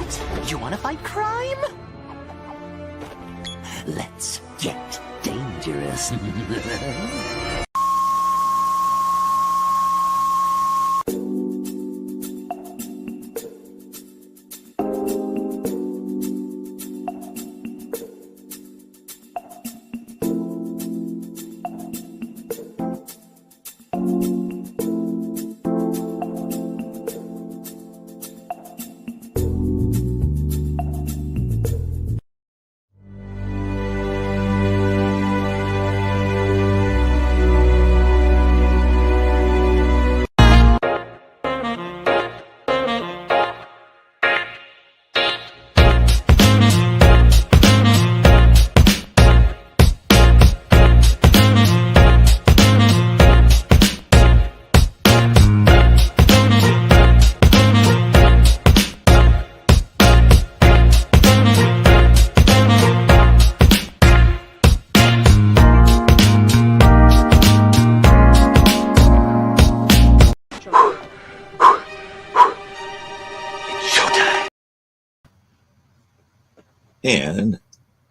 right. You want to fight crime? Let's get dangerous. And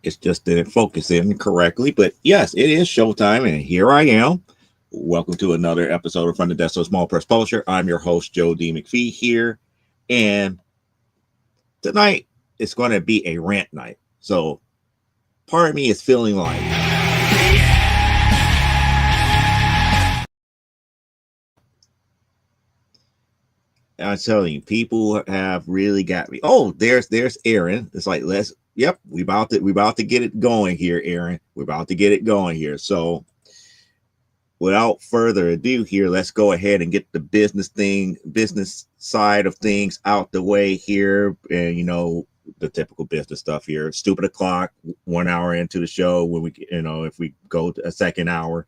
it's just didn't focus in correctly. But yes, it is showtime, and here I am. Welcome to another episode of From the Desk of Small Press Publisher. I'm your host, Joe D. McPhee here, and tonight it's going to be a rant night. So part of me is feeling like I'm telling you, people have really got me. Oh, there's Aaron. It's like we about to get it going here, Aaron. We're about to get it going here. So without further ado here, let's go ahead and get the business side of things out the way here. And the typical business stuff here. Stupid o'clock, 1 hour into the show, when we if we go to a second hour,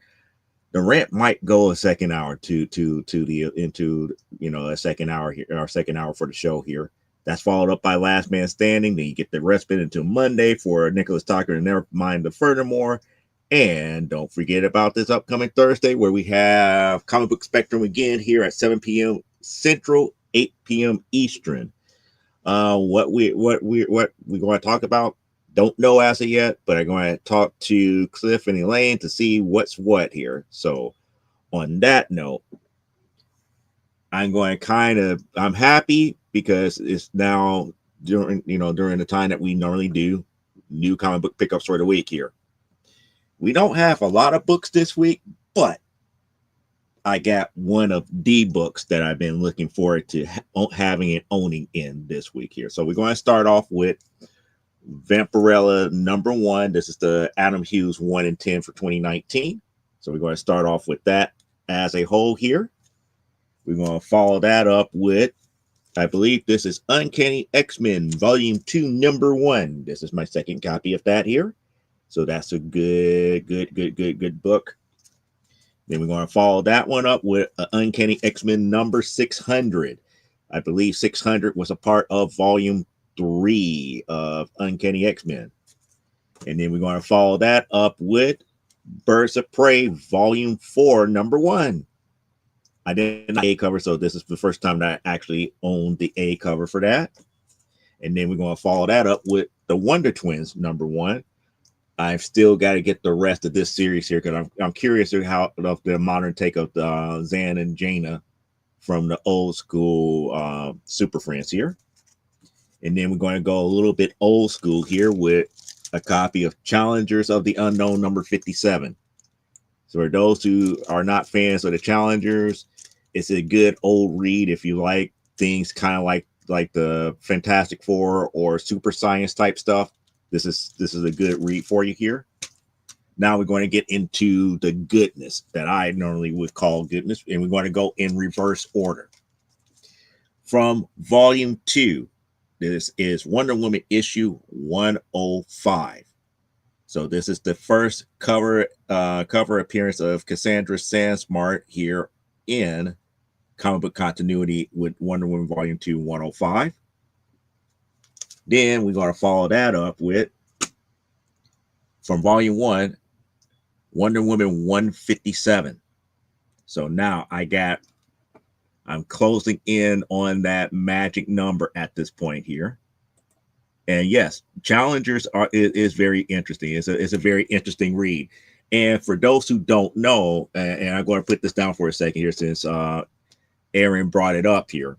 the rant might go a second hour into a second hour here, our second hour for the show here. That's followed up by Last Man Standing. Then you get the respite until Monday for Nicholas Tucker and Never Mind the Furthermore. And don't forget about this upcoming Thursday, where we have Comic Book Spectrum again here at 7 p.m. Central, 8 p.m. Eastern. What we're going to talk about, don't know as of yet, but I'm going to talk to Cliff and Elaine to see what's what here. So on that note, I'm happy because it's now during the time that we normally do new comic book pickups for the week here. We don't have a lot of books this week, but I got one of the books that I've been looking forward to having and owning in this week here. So we're going to start off with Vampirella #1. This is the Adam Hughes 1 in 10 for 2019. So we're going to start off with that as a whole here. We're going to follow that up with, I believe this is Uncanny X-Men Volume 2 #1. This is my second copy of that here. So that's a good book. Then we're going to follow that one up with Uncanny X-Men #600. I believe 600 was a part of Volume 3 of Uncanny X-Men. And then we're going to follow that up with Birds of Prey Volume 4 #1. I didn't have A cover, so this is the first time that I actually owned the A cover for that. And then we're going to follow that up with the Wonder Twins #1. I've still got to get the rest of this series here because I'm curious of the modern take of Zan and Jaina from the old school Super Friends here. And then we're going to go a little bit old school here with a copy of Challengers of the Unknown #57. So for those who are not fans of the Challengers, it's a good old read if you like things kind of like the Fantastic Four or Super Science type stuff. This is a good read for you here. Now we're going to get into the goodness that I normally would call goodness, and we're going to go in reverse order. From Volume 2, this is Wonder Woman issue 105. So this is the first cover appearance of Cassandra Sandsmart here in comic book continuity with Wonder Woman Volume 2 105. Then we're going to follow that up with, from Volume 1, Wonder Woman 157. So now I'm closing in on that magic number at this point here. And yes, Challengers is very interesting. It's a very interesting read. And for those who don't know, and I'm going to put this down for a second here since Aaron brought it up here.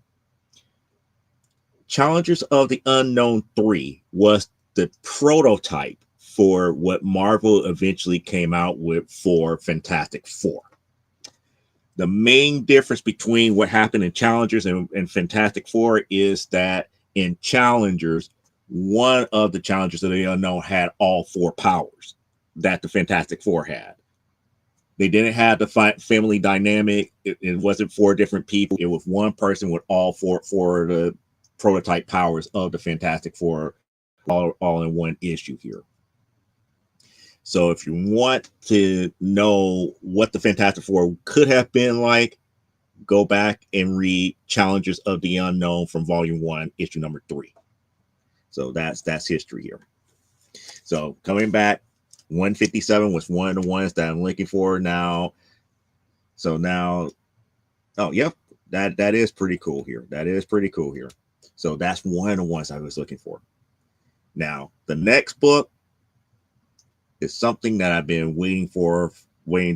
Challengers of the Unknown 3 was the prototype for what Marvel eventually came out with for Fantastic Four. The main difference between what happened in Challengers and Fantastic Four is that in Challengers, one of the Challengers of the Unknown had all four powers that the Fantastic Four had. They didn't have the family dynamic. It wasn't four different people. It was one person with all four the prototype powers of the Fantastic Four all in one issue here. So if you want to know what the Fantastic Four could have been like, go back and read Challengers of the Unknown from Volume 1, issue number 3. So that's history here. So coming back, 157 was one of the ones that I'm looking for now. So now, oh, yep, that is pretty cool here. That is pretty cool here. So that's one of the ones I was looking for. Now, the next book is something that I've been waiting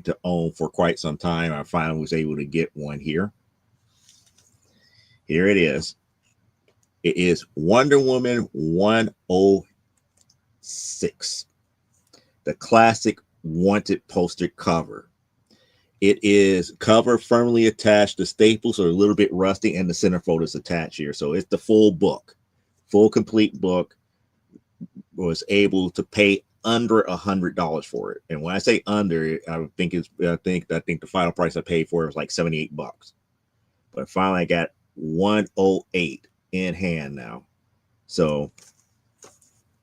to own for quite some time. I finally was able to get one here. Here it is. It is Wonder Woman 106, the classic wanted poster cover. It is cover firmly attached. The staples are a little bit rusty and the centerfold is attached here. So it's the full book, full complete book. Was able to pay under $100 for it. And when I say under, I think the final price I paid for it was like $78. But finally I got 108 in hand now. So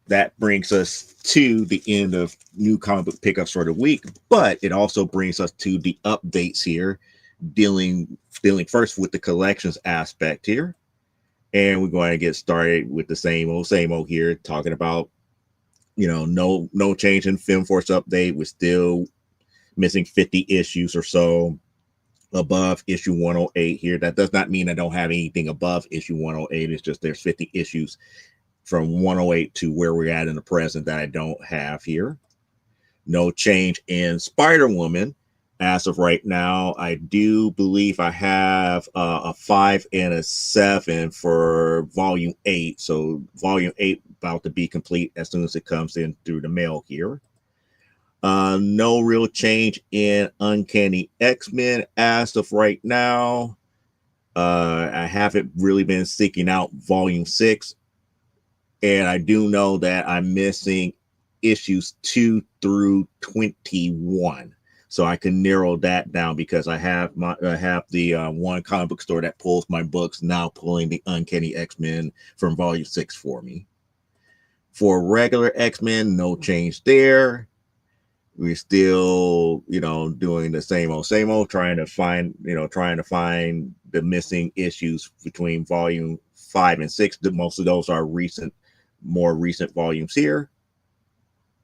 that brings us to the end of new comic book pickups for the week, but it also brings us to the updates here, dealing first with the collections aspect here. And we're going to get started with the same old here, talking about, no change in Film Force update. We're still missing 50 issues or so above issue 108 here. That does not mean I don't have anything above issue 108. It's just there's 50 issues from 108 to where we're at in the present that I don't have here. No change in Spider-Woman. As of right now, I do believe I have a 5 and a 7 for volume 8. So volume 8 about to be complete as soon as it comes in through the mail here. No real change in Uncanny X-Men as of right now. I haven't really been seeking out volume 6. And I do know that I'm missing issues 2 through 21. So I can narrow that down because I have the one comic book store that pulls my books now pulling the Uncanny X-Men from volume 6 for me. For regular X-Men, no change there. We're still, doing the same old, trying to find the missing issues between volume 5 and 6. Most of those are more recent volumes here.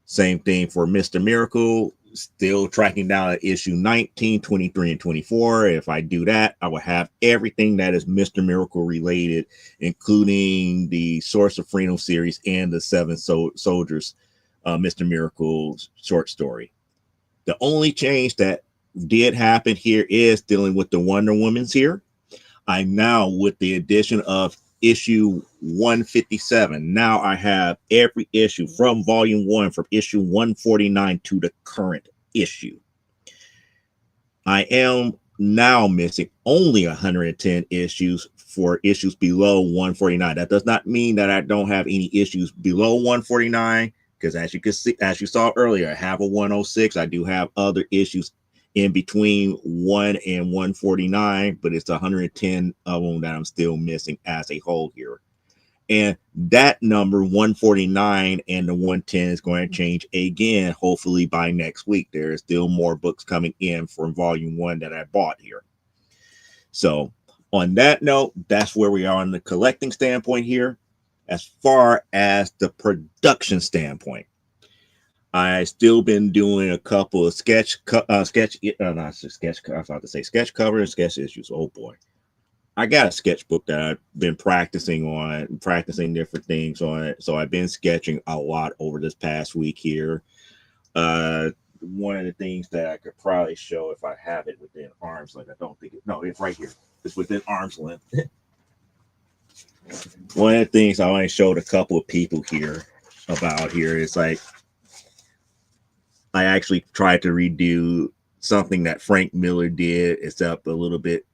Same thing for Mr. Miracle. Still tracking down at issue 19, 23, and 24. If I do that, I will have everything that is Mr. Miracle related, including the Source of Freedom series and the Seven Soldiers Mr. Miracle short story. The only change that did happen here is dealing with the Wonder Woman's here. I now, with the addition of issue 157, now I have every issue from volume 1 from issue 149 to the current issue. I am now missing only 110 issues for issues below 149. That does not mean that I don't have any issues below 149, because as you can see, as you saw earlier, I have a 106. I do have other issues in between 1 and 149, but it's 110 of them that I'm still missing as a whole here. And that number 149 and the 110 is going to change again, hopefully by next week. There is still more books coming in from volume 1 that I bought here. So on that note, that's where we are on the collecting standpoint here. As far as the production standpoint, I still been doing a couple of sketch cover and sketch issues. Oh boy. I got a sketchbook that I've been practicing different things on it. So I've been sketching a lot over this past week here. One of the things that I could probably show if I have it within arm's length. I don't think no, it's right here. It's within arm's length. One of the things I only showed a couple of people here about here is like I actually tried to redo something that Frank Miller did. It's up a little bit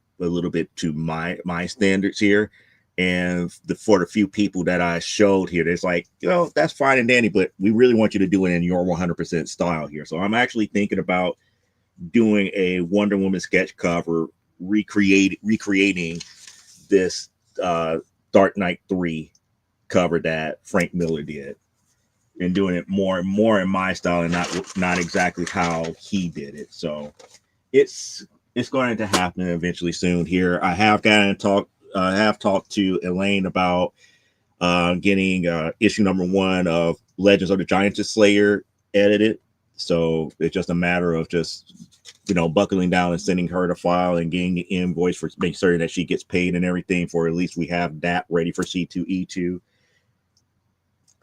to my standards here. And for the few people that I showed here, there's like, that's fine and dandy, but we really want you to do it in your 100% style here. So I'm actually thinking about doing a Wonder Woman sketch cover, recreating this Dark Knight 3 cover that Frank Miller did, and doing it more and more in my style and not exactly how he did it. So it's going to happen eventually soon here. I have talked to Elaine about getting issue number 1 of Legends of the Giantess Slayer edited. So it's just a matter of just buckling down and sending her the file and getting the invoice for making sure that she gets paid and everything, for at least we have that ready for C2E2.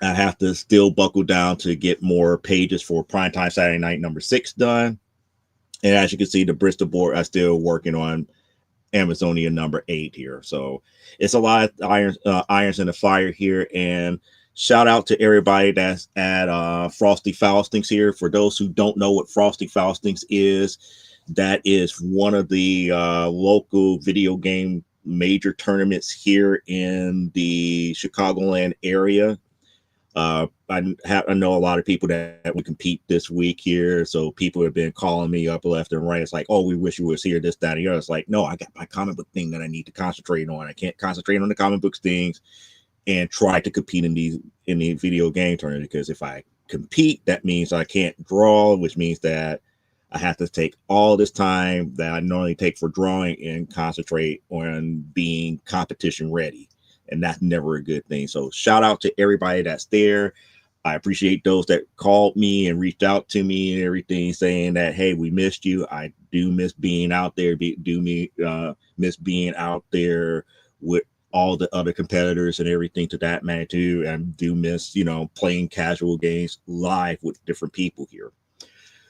I have to still buckle down to get more pages for Primetime Saturday Night number 6 done. And as you can see, the Bristol board, I'm still working on Amazonia number 8 here. So it's a lot of irons in the fire here. And shout out to everybody that's at Frosty Faustings here. For those who don't know what Frosty Faustings is, that is one of the local video game major tournaments here in the Chicagoland area. I know a lot of people that would compete this week here. So people have been calling me up left and right. It's like, oh, we wish you was here, this, that, and the other. It's like, no, I got my comic book thing that I need to concentrate on. I can't concentrate on the comic books things and try to compete in the video game tournament, because if I compete, that means I can't draw, which means that I have to take all this time that I normally take for drawing and concentrate on being competition ready. And that's never a good thing. So shout out to everybody that's there. I appreciate those that called me and reached out to me and everything, saying that, hey, we missed you. I do miss being out there. Miss being out there with all the other competitors and everything to that magnitude. And do miss, playing casual games live with different people here.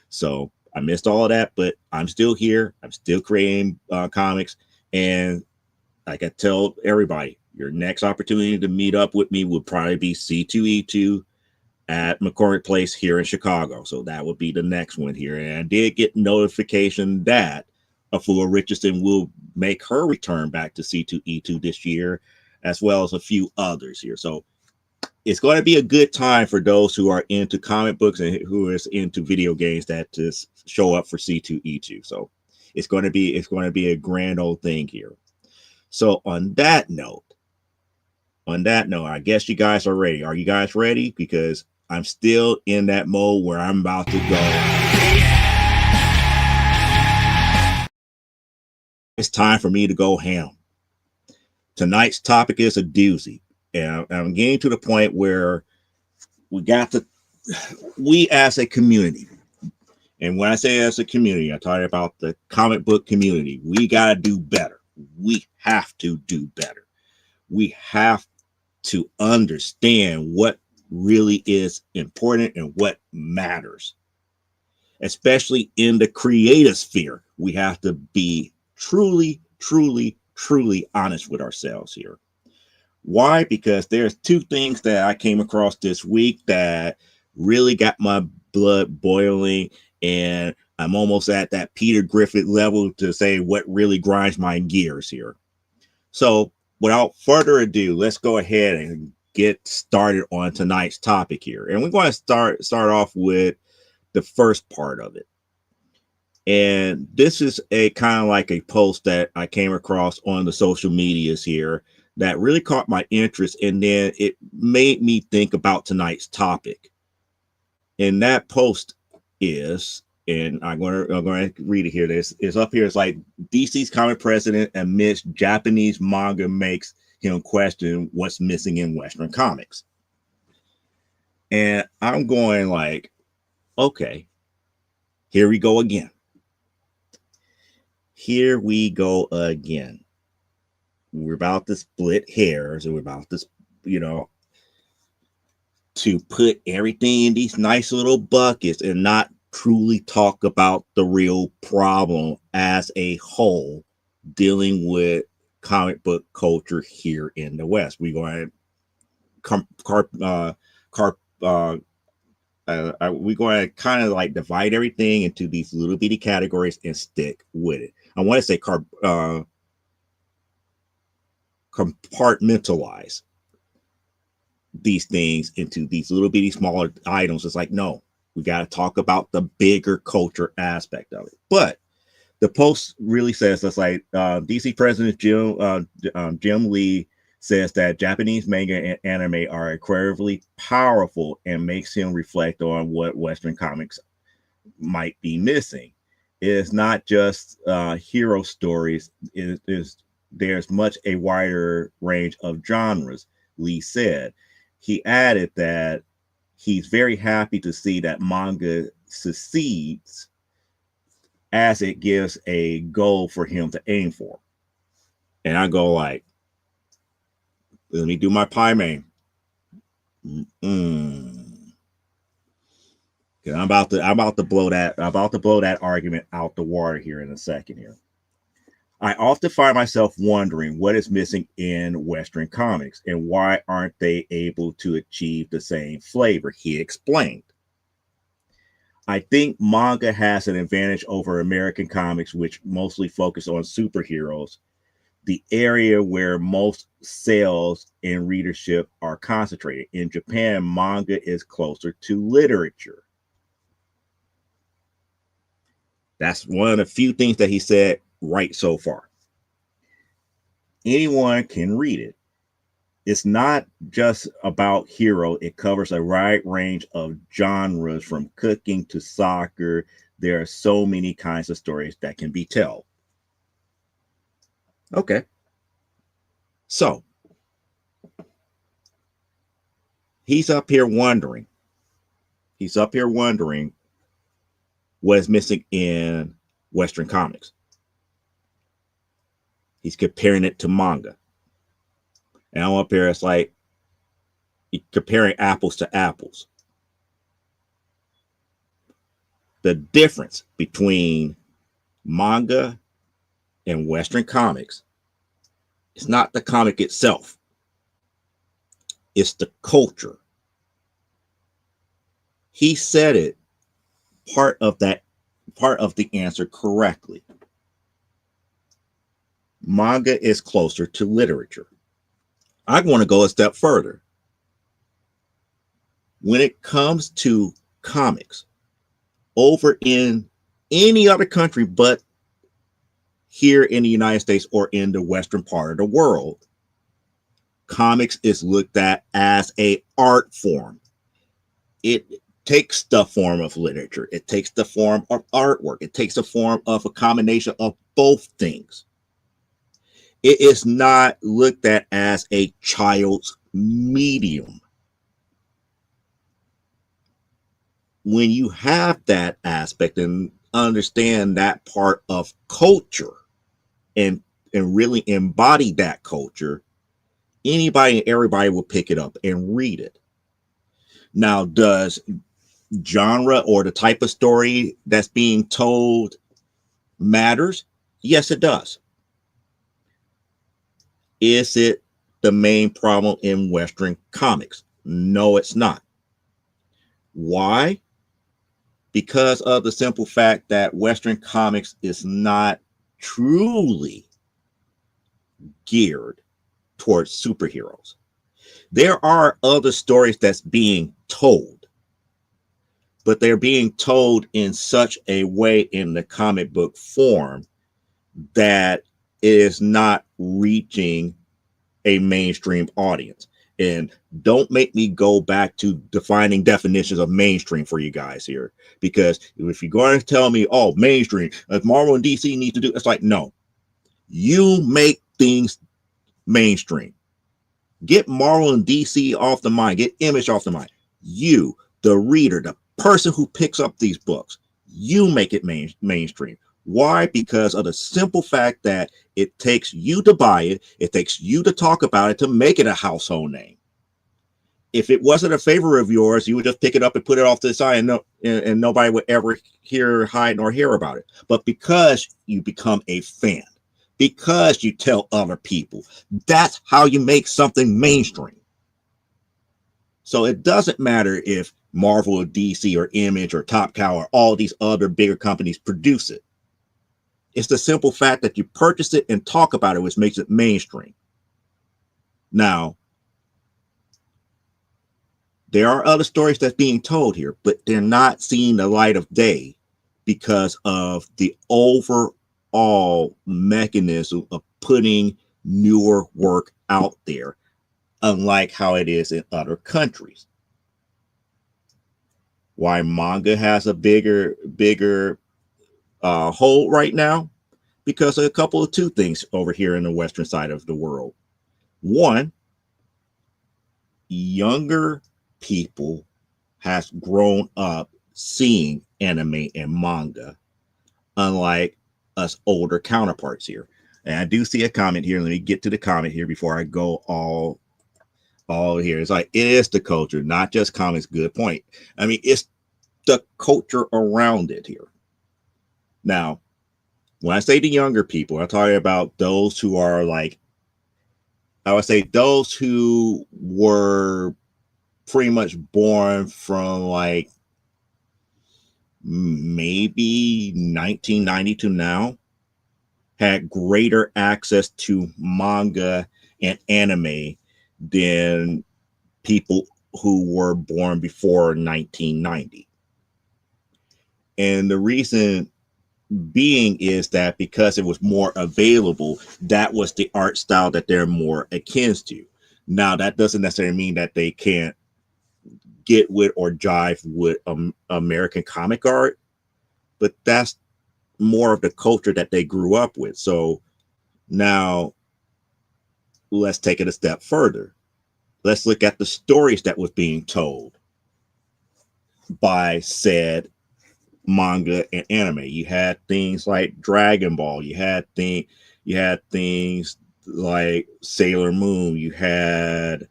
So I missed all of that, but I'm still here. I'm still creating comics. And like I tell everybody, your next opportunity to meet up with me would probably be C2E2 at McCormick Place here in Chicago. So that would be the next one here. And I did get notification that Afua Richardson will make her return back to C2E2 this year, as well as a few others here. So it's going to be a good time for those who are into comic books and who is into video games that just show up for C2E2. So it's going to be a grand old thing here. So on that note, I guess you guys are ready. Are you guys ready? Because I'm still in that mode where I'm about to go. It's time for me to go ham. Tonight's topic is a doozy. And I'm getting to the point where we as a community, and when I say as a community, I'm talking about the comic book community, we got to do better. We have to do better. We have to understand what really is important and what matters, especially in the creative sphere. We have to be truly honest with ourselves here. Why? Because there's 2 things that I came across this week that really got my blood boiling, and I'm almost at that Peter Griffin level to say what really grinds my gears here. So without further ado, let's go ahead and get started on tonight's topic here. And we're going to start off with the first part of it. And this is a kind of like a post that I came across on the social medias here that really caught my interest. And then it made me think about tonight's topic. And that post is, and I'm going to read it here. This is up here. It's like DC's comic president admits Japanese manga makes him question what's missing in Western comics. And I'm going like, okay, here we go again. Here we go again. we're about to split hairs, and we're about to, you know, to put everything in these nice little buckets and not truly talk about the real problem as a whole, dealing with comic book culture here in the West. We're going we're going to kind of like divide everything into these little bitty categories and stick with it. I want to say compartmentalize these things into these little bitty smaller items. It's like, no, we got to talk about the bigger culture aspect of it. But the post really says that's like DC President Jim Lee says that Japanese manga and anime are incredibly powerful and makes him reflect on what Western comics might be missing. It is not just hero stories. There's much a wider range of genres, Lee said. He added that he's very happy to see that manga succeeds, as it gives a goal for him to aim for. And I go like, let me do my pie main. I'm about to blow that argument out the water here in a second here. I often find myself wondering what is missing in Western comics and why aren't they able to achieve the same flavor, he explained. I think manga has an advantage over American comics, which mostly focus on superheroes, the area where most sales and readership are concentrated. In Japan, manga is closer to literature. That's one of the few things that he said right so far. Anyone can read it. It's not just about hero. It covers a wide range of genres from cooking to soccer. There are so many kinds of stories that can be told. Okay. So he's up here wondering what is missing in Western comics. He's comparing it to manga. And I'm up here, it's like comparing apples to apples. The difference between manga and Western comics is not the comic itself. It's the culture. He said it part of the answer correctly. Manga is closer to literature. I want to go a step further. When it comes to comics, over in any other country but here in the United States or in the Western part of the world, comics is looked at as an art form. It takes the form of literature. It takes the form of artwork. It takes the form of a combination of both things. It is not looked at as a child's medium. When you have that aspect and understand that part of culture and really embody that culture, anybody and everybody will pick it up and read it. Now, does genre or the type of story that's being told matters? Yes, it does. Is it the main problem in Western comics? No, it's not. Why? Because of the simple fact that Western comics is not truly geared towards superheroes. There are other stories that's being told, but they're being told in such a way in the comic book form that it is not reaching a mainstream audience. And don't make me go back to defining definitions of mainstream for you guys here, because if you're going to tell me, oh, mainstream, as Marvel and DC need to do, it's like, no, you make things mainstream. Get Marvel and DC off the mind, get Image off the mind. You, the reader, the person who picks up these books, you make it mainstream. Why? Because of the simple fact that it takes you to buy it, it takes you to talk about it to make it a household name. If it wasn't a favorite of yours, you would just pick it up and put it off to the side, and and nobody would ever hide nor hear about it. But because you become a fan, because you tell other people, that's how you make something mainstream. So it doesn't matter if Marvel or DC or Image or Top Cow or all these other bigger companies produce it. It's the simple fact that you purchase it and talk about it, which makes it mainstream. Now, there are other stories that's being told here, but they're not seeing the light of day because of the overall mechanism of putting newer work out there, unlike how it is in other countries. Why manga has a bigger hold right now? Because of a couple of two things over here in the western side of the world. One, younger people has grown up seeing anime and manga, unlike us older counterparts here. And I do see a comment here. Let me get to the comment here before I go all here. It's like, it is the culture, not just comics. Good point. I mean, it's the culture around it here. Now, when I say the younger people, I'm talking about those who are like, I would say those who were pretty much born from like maybe 1990 to now, had greater access to manga and anime than people who were born before 1990. And the reason being is that because it was more available, that was the art style that they're more akin to. Now, that doesn't necessarily mean that they can't get with or jive with American comic art, but that's more of the culture that they grew up with. So now let's take it a step further. Let's look at the stories that was being told by said manga and anime. You had things like Dragon Ball. You had things like Sailor Moon. You had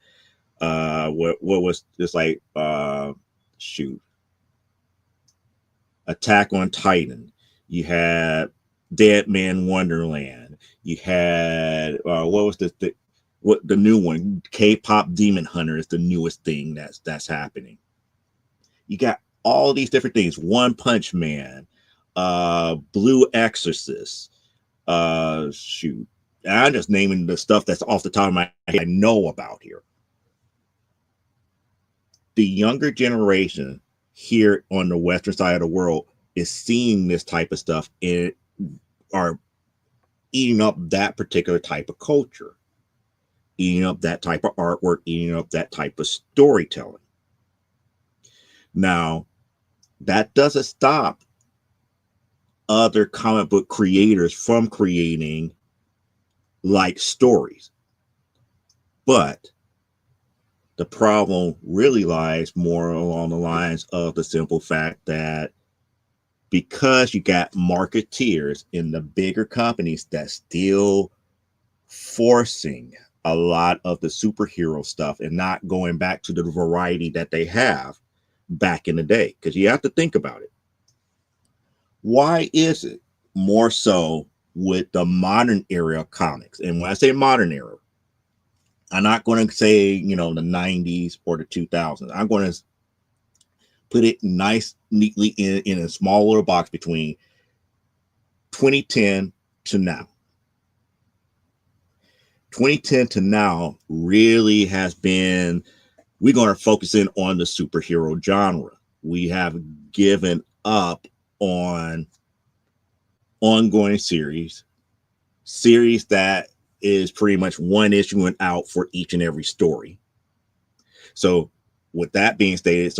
what was this like shoot Attack on Titan. You had Dead Man Wonderland. You had what was the new one? K-pop Demon Hunter is the newest thing that's happening. You got all these different things. One Punch Man, Blue Exorcist. Shoot, I'm just naming the stuff that's off the top of my head I know about here. The younger generation here on the western side of the world is seeing this type of stuff and are eating up that particular type of culture, eating up that type of artwork, eating up that type of storytelling. Now, that doesn't stop other comic book creators from creating like stories. But the problem really lies more along the lines of the simple fact that because you got marketeers in the bigger companies that's still forcing a lot of the superhero stuff and not going back to the variety that they have back in the day. Because you have to think about it. Why is it more so with the modern era of comics? And when I say modern era, I'm not going to say, the 90s or the 2000s. I'm going to put it nice, neatly in a small little box between 2010 to now. 2010 to now really has been, we're going to focus in on the superhero genre. We have given up on ongoing series that is pretty much one issue and out for each and every story. So with that being stated,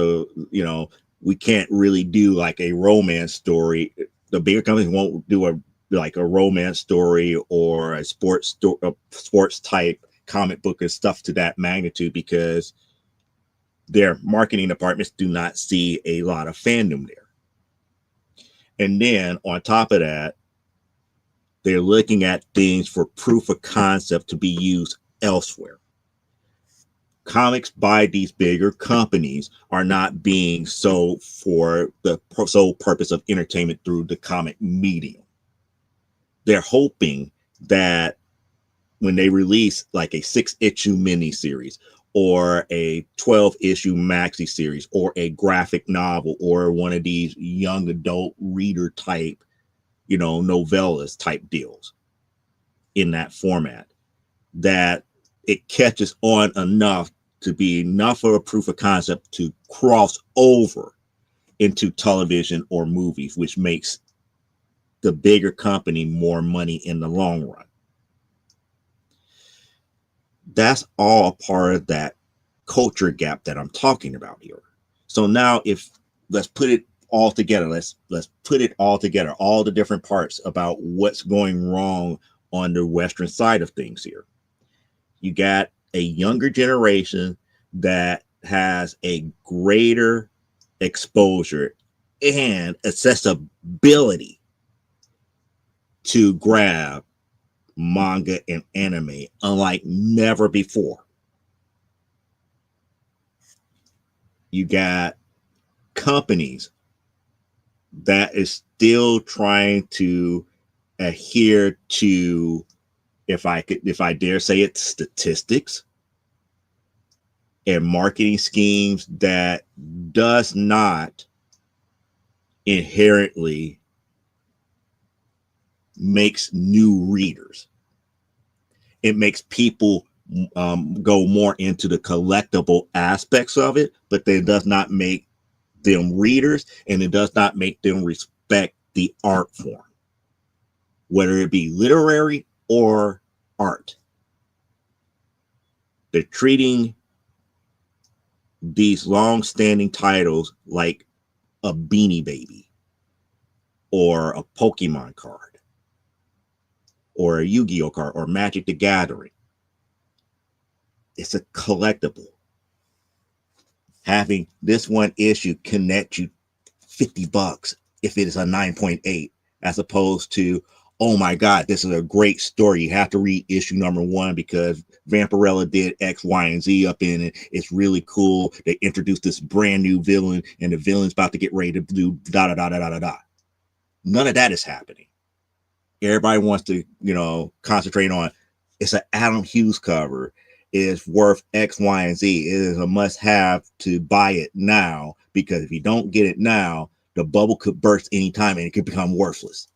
we can't really do like a romance story. The bigger companies won't do a romance story or a sports type comic book and stuff to that magnitude because their marketing departments do not see a lot of fandom there. And then on top of that, They're looking at things for proof of concept to be used elsewhere. Comics by these bigger companies are not being sold for the sole purpose of entertainment through the comic medium. They're hoping that when they release like a 6-issue miniseries or a 12-issue maxi series or a graphic novel or one of these young adult reader type, novellas type deals in that format, that it catches on enough to be enough of a proof of concept to cross over into television or movies, which makes the bigger company more money in the long run. That's all a part of that culture gap that I'm talking about here. So now let's put it all together. Let's put it all together, all the different parts about what's going wrong on the Western side of things here. You got a younger generation that has a greater exposure and accessibility to grab manga and anime unlike never before. You got companies that is still trying to adhere to, if I dare say it, statistics and marketing schemes that does not inherently makes new readers. It makes people go more into the collectible aspects of it, but it does not make them readers, and it does not make them respect the art form, whether it be literary or art. They're treating these long-standing titles like a Beanie Baby or a Pokemon card or a Yu-Gi-Oh card or Magic the Gathering. It's a collectible. Having this one issue connect you $50 if it is a 9.8, as opposed to, oh my God, this is a great story. You have to read issue number 1 because Vampirella did X, Y, and Z up in it. It's really cool. They introduced this brand new villain, and the villain's about to get ready to do da da da da da da. None of that is happening. Everybody wants to, concentrate on, it's an Adam Hughes cover. Is worth X, Y, and Z. It is a must-have to buy it now, because if you don't get it now, the bubble could burst anytime and it could become worthless.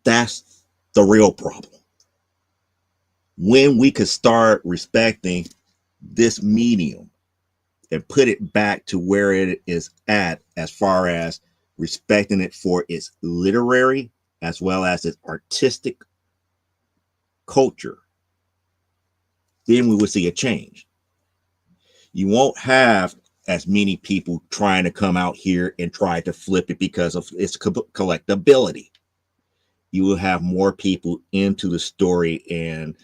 That's the real problem. When we could start respecting this medium and put it back to where it is at, as far as respecting it for its literary as well as its artistic culture, then we would see a change. You won't have as many people trying to come out here and try to flip it because of its collectability. You will have more people into the story, and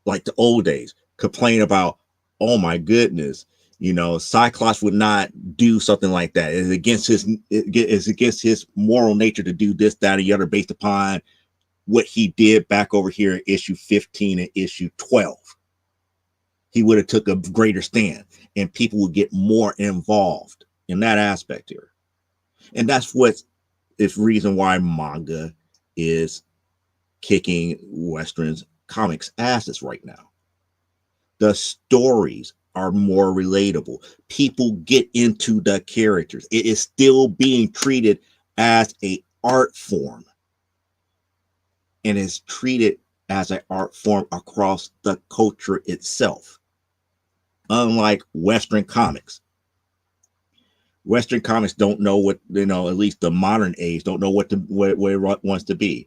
like the old days, complain about, oh my goodness, Cyclops would not do something like that. It's against his moral nature to do this, that, or the other based upon what he did back over here in issue 15 and issue 12. He would have took a greater stand, and people would get more involved in that aspect here. And that's what is reason why manga is kicking Western's comics asses right now. The stories are more relatable. People get into the characters. It is still being treated as an art form, and is treated as an art form across the culture itself. Unlike Western comics. Western comics don't know what, at least the modern age, don't know what it wants to be.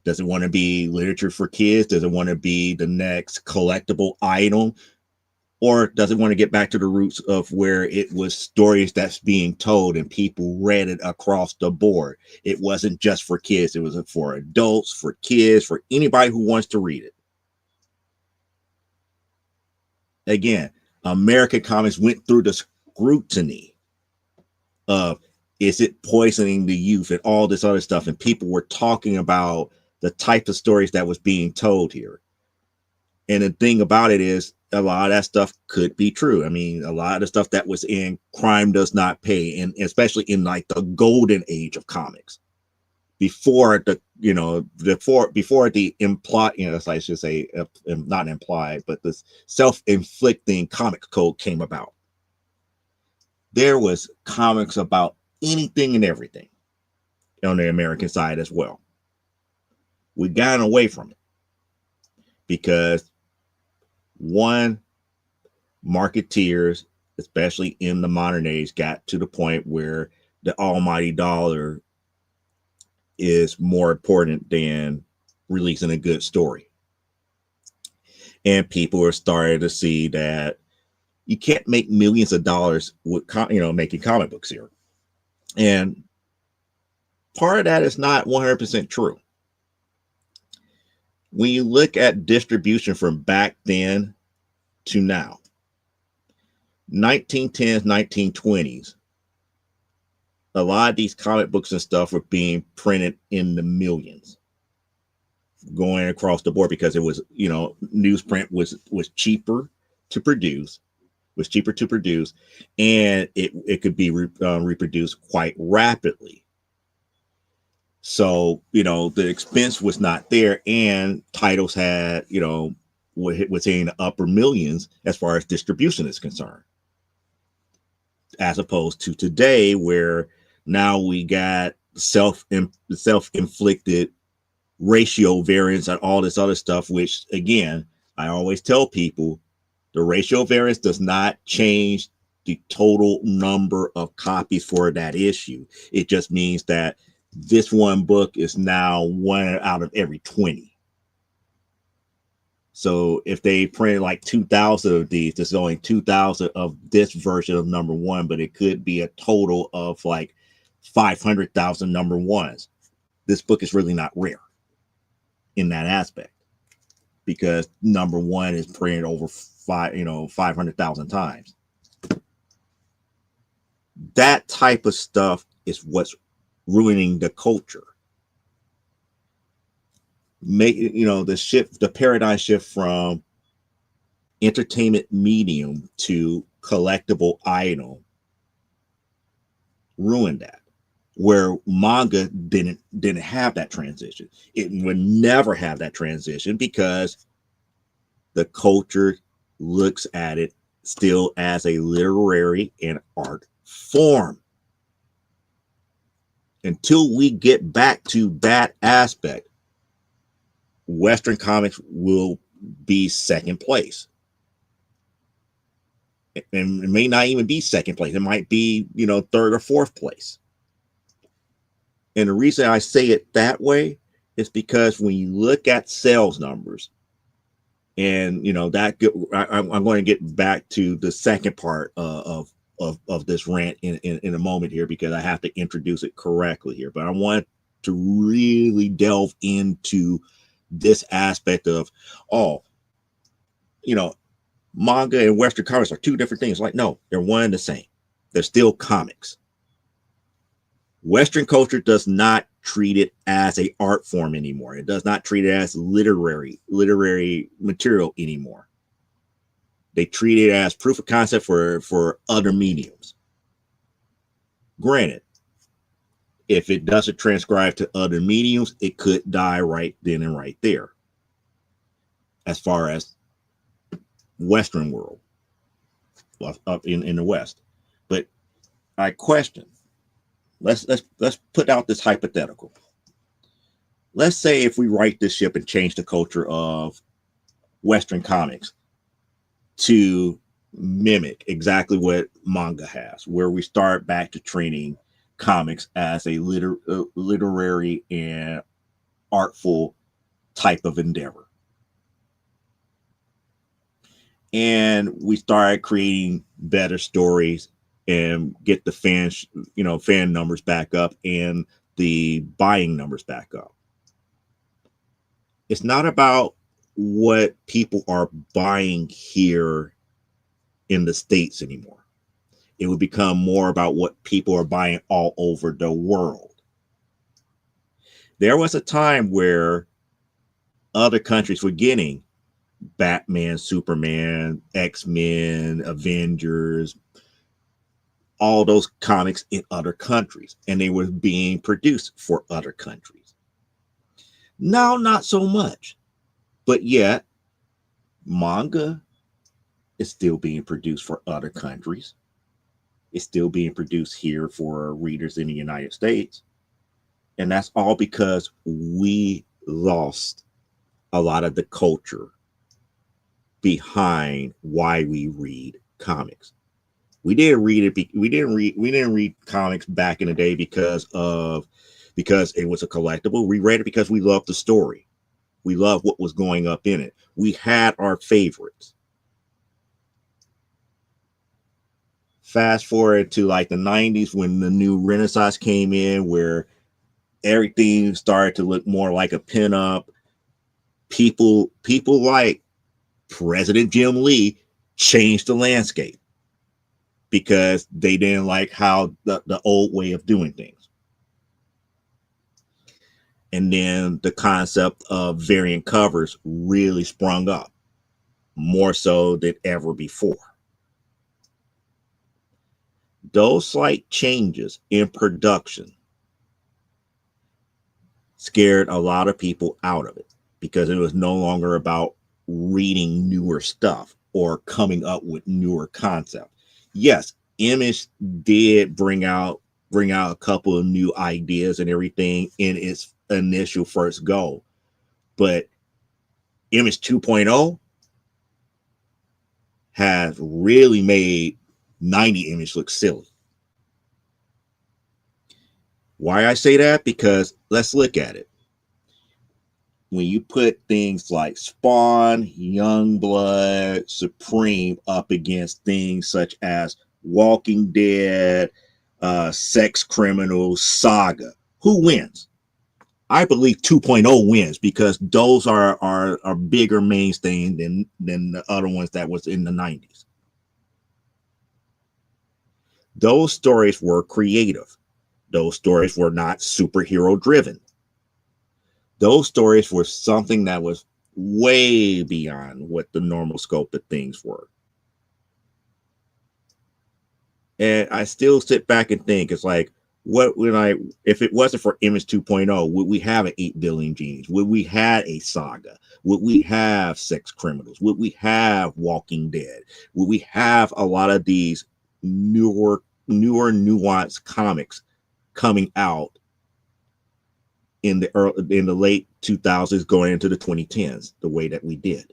Does it want to be literature for kids? Does it want to be the next collectible item? Or does it want to get back to the roots of where it was stories that's being told and people read it across the board? It wasn't just for kids. It was for adults, for kids, for anybody who wants to read it. Again, American comics went through the scrutiny of Is it poisoning the youth and all this other stuff? And people were talking about the type of stories that was being told here. And the thing about it is, a lot of that stuff could be true. I mean, a lot of the stuff that was in Crime Does Not Pay, and especially in like the golden age of comics, before the, you know, before the implied, you know, I should say, not implied, but this self-inflicting comic code came about. There was comics about anything and everything on the American side as well. We got away from it because, one, marketeers, especially in the modern age, got to the point where the almighty dollar is more important than releasing a good story. And people are starting to see that you can't make millions of dollars with, you know, making comic books here. And part of that is not 100% true. When you look at distribution from back then to now, 1910s, 1920s, a lot of these comic books and stuff were being printed in the millions, going across the board, because it was, you know, newsprint was cheaper to produce, and it could be reproduced quite rapidly. So, you know, the expense was not there, and titles had, you know, was in the upper millions as far as distribution is concerned, as opposed to today, where now we got self-inflicted ratio variance and all this other stuff, which, again, I always tell people, the ratio variance does not change the total number of copies for that issue. It just means that this one book is now 1 out of every 20. So if they printed like 2,000 of these, there's only 2,000 of this version of number one, but it could be a total of like 500,000 number ones. This book is really not rare in that aspect, because number one is printed over 500,000 times. That type of stuff is what's ruining the culture. The paradigm shift from entertainment medium to collectible item ruined that, where manga didn't have that transition. It would never have that transition, because the culture looks at it still as a literary and art form. Until we get back to that aspect, Western comics will be second place. And it may not even be second place. It might be, third or fourth place. And the reason I say it that way is because when you look at sales numbers, and I'm going to get back to the second part of this rant in a moment here, because I have to introduce it correctly here. But I want to really delve into this aspect of, manga and Western comics are two different things. Like, no, they're one and the same. They're still comics. Western culture does not treat it as an art form anymore. It does not treat it as literary material anymore. They treat it as proof of concept for other mediums. Granted, if it doesn't transcribe to other mediums, it could die right then and right there, as far as Western world, up in the West. But I question, let's put out this hypothetical. Let's say if we right this ship and change the culture of Western comics to mimic exactly what manga has, where we start back to treating comics as a literary and artful type of endeavor. And we started creating better stories and get the fan numbers back up and the buying numbers back up. It's not about what people are buying here in the States anymore. It would become more about what people are buying all over the world. There was a time where other countries were getting Batman, Superman, X-Men, Avengers, all those comics in other countries, and they were being produced for other countries. Now, not so much, but yet manga is still being produced for other countries. It's still being produced here for readers in the United States. And that's all because we lost a lot of the culture behind why we read comics. We didn't read comics back in the day because it was a collectible. We read it because we loved the story. We loved what was going up in it. We had our favorites. Fast forward to like the 90s when the new Renaissance came in, where everything started to look more like a pinup. People like President Jim Lee changed the landscape because they didn't like how the old way of doing things. And then the concept of variant covers really sprung up more so than ever before. Those slight changes in production scared a lot of people out of it because it was no longer about reading newer stuff or coming up with newer concepts. Yes, Image did bring out a couple of new ideas and everything in its initial first go, but Image 2.0 has really made 90 Image look silly. Why I say that? Because let's look at it. When you put things like Spawn, Youngblood, Supreme up against things such as Walking Dead, Sex Criminals, Saga, who wins? I believe 2.0 wins because those are bigger mainstay than the other ones that was in the 90s. Those stories were creative. Those stories were not superhero driven. Those stories were something that was way beyond what the normal scope of things were. And I still sit back and think, it's like, if it wasn't for Image 2.0, would we have an 8 billion genes? Would we have a Saga? Would we have Sex Criminals? Would we have Walking Dead? Would we have a lot of these newer nuanced comics coming out in the late 2000s going into the 2010s the way that we did?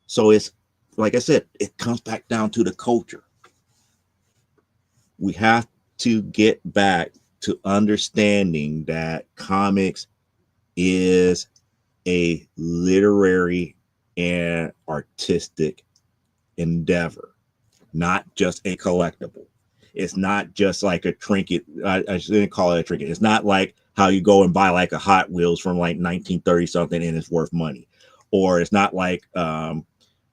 So it's like I said, it comes back down to the culture. We have to get back to understanding that comics is a literary and artistic endeavor, not just a collectible. It's not just like a trinket. I shouldn't call it a trinket. It's not like how you go and buy like a Hot Wheels from like 1930 something and it's worth money. Or it's not like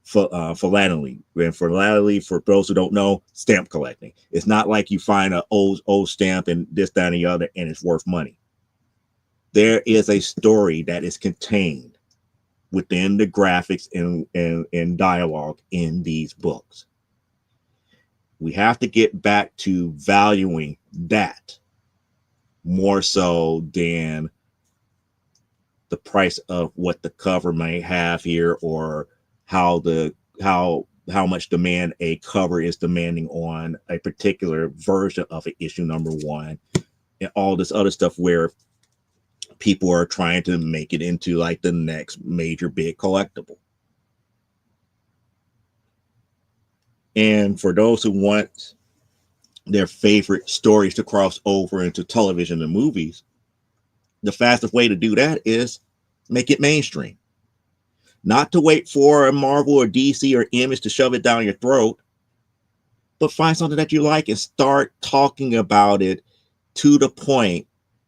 philately. And philately, for those who don't know, stamp collecting. It's not like you find an old stamp and this, that, and the other, and it's worth money. There is a story that is contained within the graphics and dialogue in these books. We have to get back to valuing that more so than the price of what the cover may have here, or how much demand a cover is demanding on a particular version of an issue number one, and all this other stuff where people are trying to make it into like the next major big collectible. And for those who want their favorite stories to cross over into television and movies, the fastest way to do that is make it mainstream. Not to wait for a Marvel or DC or Image to shove it down your throat, but find something that you like and start talking about it to the point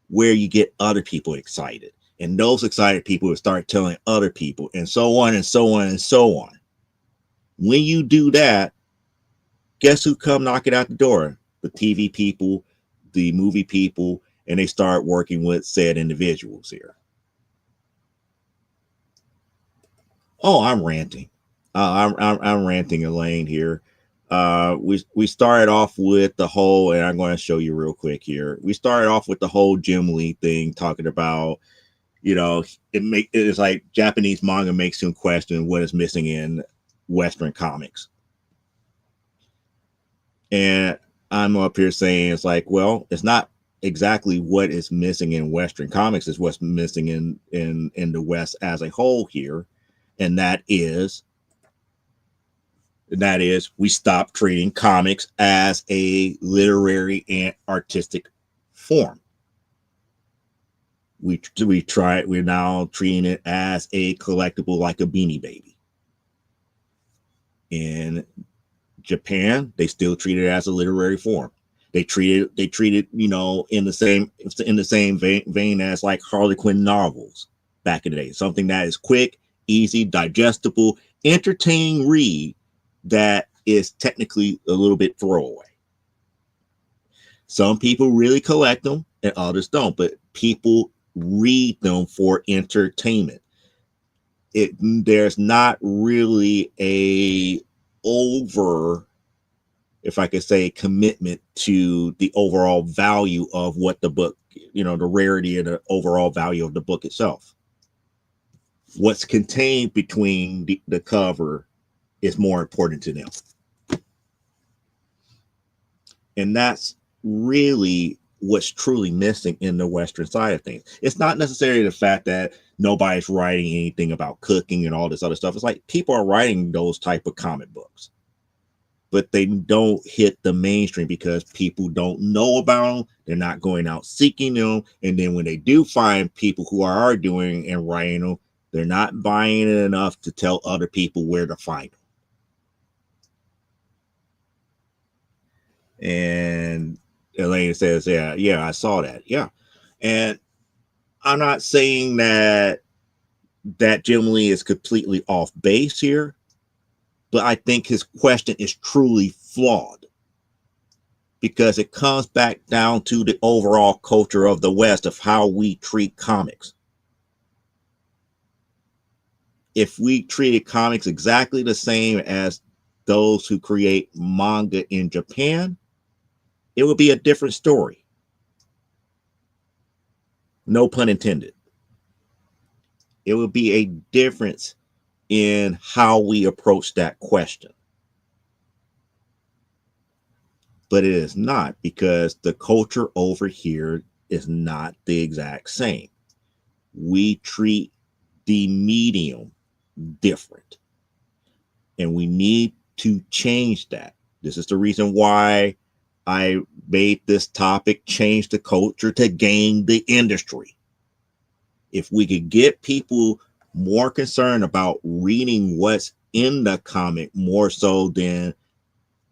where you get other people excited. And those excited people will start telling other people, and so on and so on and so on. When you do that, guess who come knocking at the door? The TV people, the movie people, and they start working with said individuals here. Oh, I'm ranting. I'm ranting, Elaine here. We started off with the whole, and I'm going to show you real quick here. We started off with the whole Jim Lee thing, talking about, you know, it's like Japanese manga makes him question what is missing in Western comics. And I'm up here saying it's like, well, it's not exactly what is missing in Western comics, is what's missing in the West as a whole here. And that is we stop treating comics as a literary and artistic form. We're now treating it as a collectible, like a Beanie Baby. In Japan, they still treat it as a literary form. They treat it, you know, in the same vein as like Harlequin novels back in the day. Something that is quick, easy, digestible, entertaining read that is technically a little bit throwaway. Some people really collect them and others don't, but people read them for entertainment. There's not really a over, if I could say, commitment to the overall value of what the book, you know, the rarity and the overall value of the book itself. What's contained between the cover is more important to them. And that's really what's truly missing in the Western side of things. It's not necessarily the fact that nobody's writing anything about cooking and all this other stuff. It's like people are writing those type of comic books, but they don't hit the mainstream because people don't know about them. They're not going out seeking them. And then when they do find people who are doing and writing them, they're not buying it enough to tell other people where to find them. And Elaine says, yeah, I saw that. Yeah. And I'm not saying that Jim Lee is completely off base here, but I think his question is truly flawed because it comes back down to the overall culture of the West of how we treat comics. If we treated comics exactly the same as those who create manga in Japan, it would be a different story. No pun intended. It would be a difference in how we approach that question. But it is not, because the culture over here is not the exact same. We treat the medium different. And we need to change that. This is the reason why I made this topic change the culture to gain the industry. If we could get people more concerned about reading what's in the comic more so than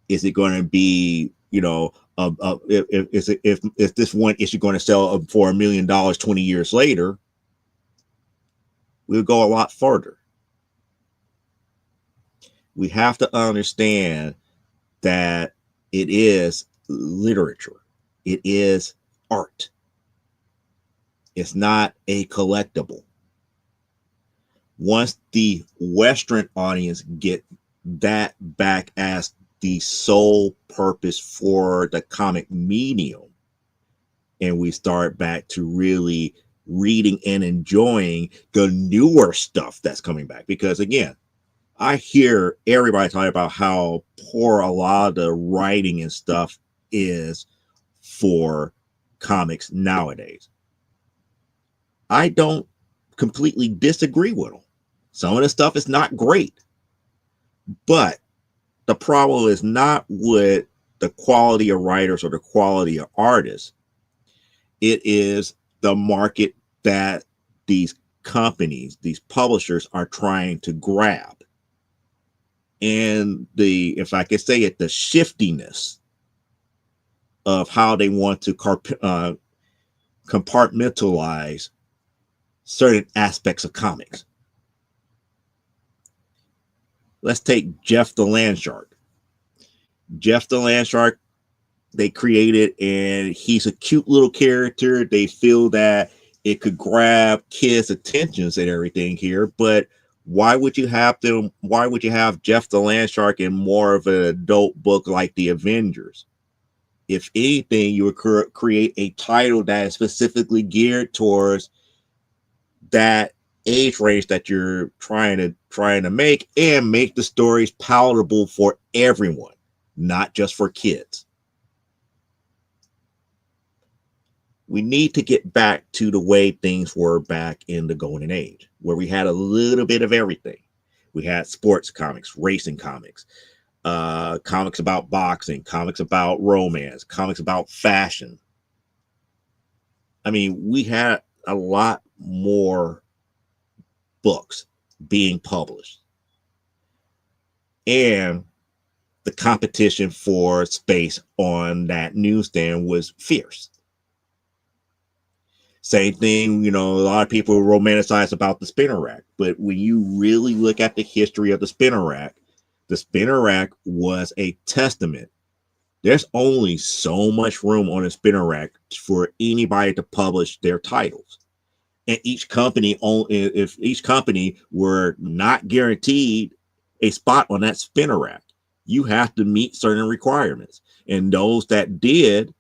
is it going to be, you know, if this one issue going to sell for $1 million 20 years later, we'll go a lot further. We have to understand that it is literature. It is art. It's not a collectible. Once the Western audience get that back as the sole purpose for the comic medium, and we start back to really reading and enjoying the newer stuff that's coming back, because again, I hear everybody talking about how poor a lot of the writing and stuff is for comics nowadays. I don't completely disagree with them. Some of the stuff is not great, but the problem is not with the quality of writers or the quality of artists. It is the market that these companies, these publishers are trying to grab. And if I could say it, the shiftiness of how they want to compartmentalize certain aspects of comics. Let's take Jeff the Land Shark. Jeff the Land Shark they created, and he's a cute little character. They feel that it could grab kids' attentions and everything here, but why would you have them? Why would you have Jeff the Land Shark in more of an adult book like the Avengers? If anything, you would create a title that is specifically geared towards that age range that you're trying to make, and make the stories palatable for everyone, not just for kids. We need to get back to the way things were back in the golden age, where we had a little bit of everything. We had sports comics, racing comics, comics about boxing, comics about romance, comics about fashion. I mean, we had a lot more books being published, and the competition for space on that newsstand was fierce. Same thing, a lot of people romanticize about the spinner rack, but when you really look at the history of the spinner rack was a testament. There's only so much room on a spinner rack for anybody to publish their titles. And if each company were not guaranteed a spot on that spinner rack, you have to meet certain requirements. And those that did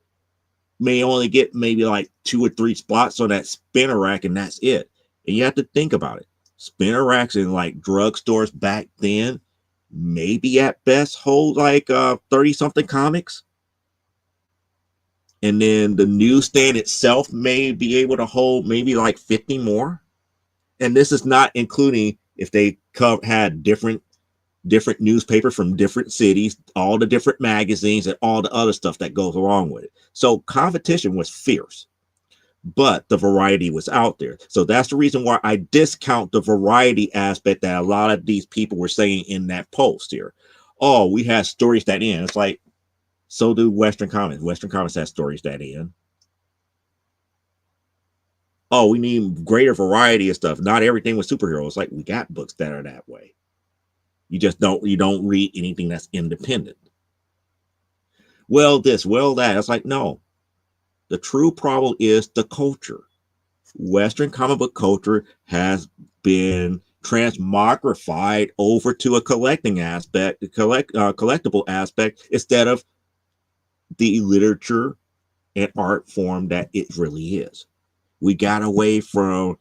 may only get maybe like 2 or 3 spots on that spinner rack, and that's it. And you have to think about it. Spinner racks in like drugstores back then maybe at best hold like 30 something comics. And then the newsstand itself may be able to hold maybe like 50 more. And this is not including if they had different newspapers from different cities, all the different magazines, and all the other stuff that goes along with it. So competition was fierce, but the variety was out there. So that's the reason why I discount the variety aspect that a lot of these people were saying in that post here. Oh, we have stories that end. It's like, so do Western Comics. Western Comics has stories that end. Oh, we need greater variety of stuff. Not everything was superheroes. Like, we got books that are that way. You don't read anything that's independent. Well, this, well, that. It's like, no. The true problem is the culture. Western comic book culture has been transmogrified over to a collecting aspect, collectible aspect, instead of the literature and art form that it really is. We got away from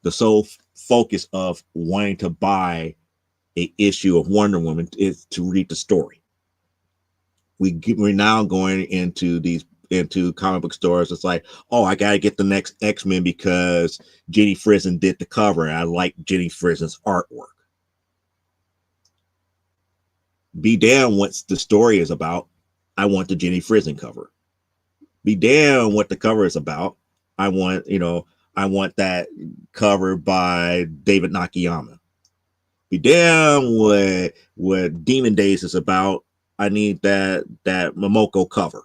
the sole focus of wanting to buy a issue of Wonder Woman is to read the story. We're now going into comic book stores. It's like, oh, I got to get the next X-Men because Jenny Frison did the cover and I like Jenny Frison's artwork. Be damned what the story is about. I want the Jenny Frison cover. Be damned what the cover is about. I want that cover by David Nakayama. Be damned what Demon Days is about. I need that Momoko cover.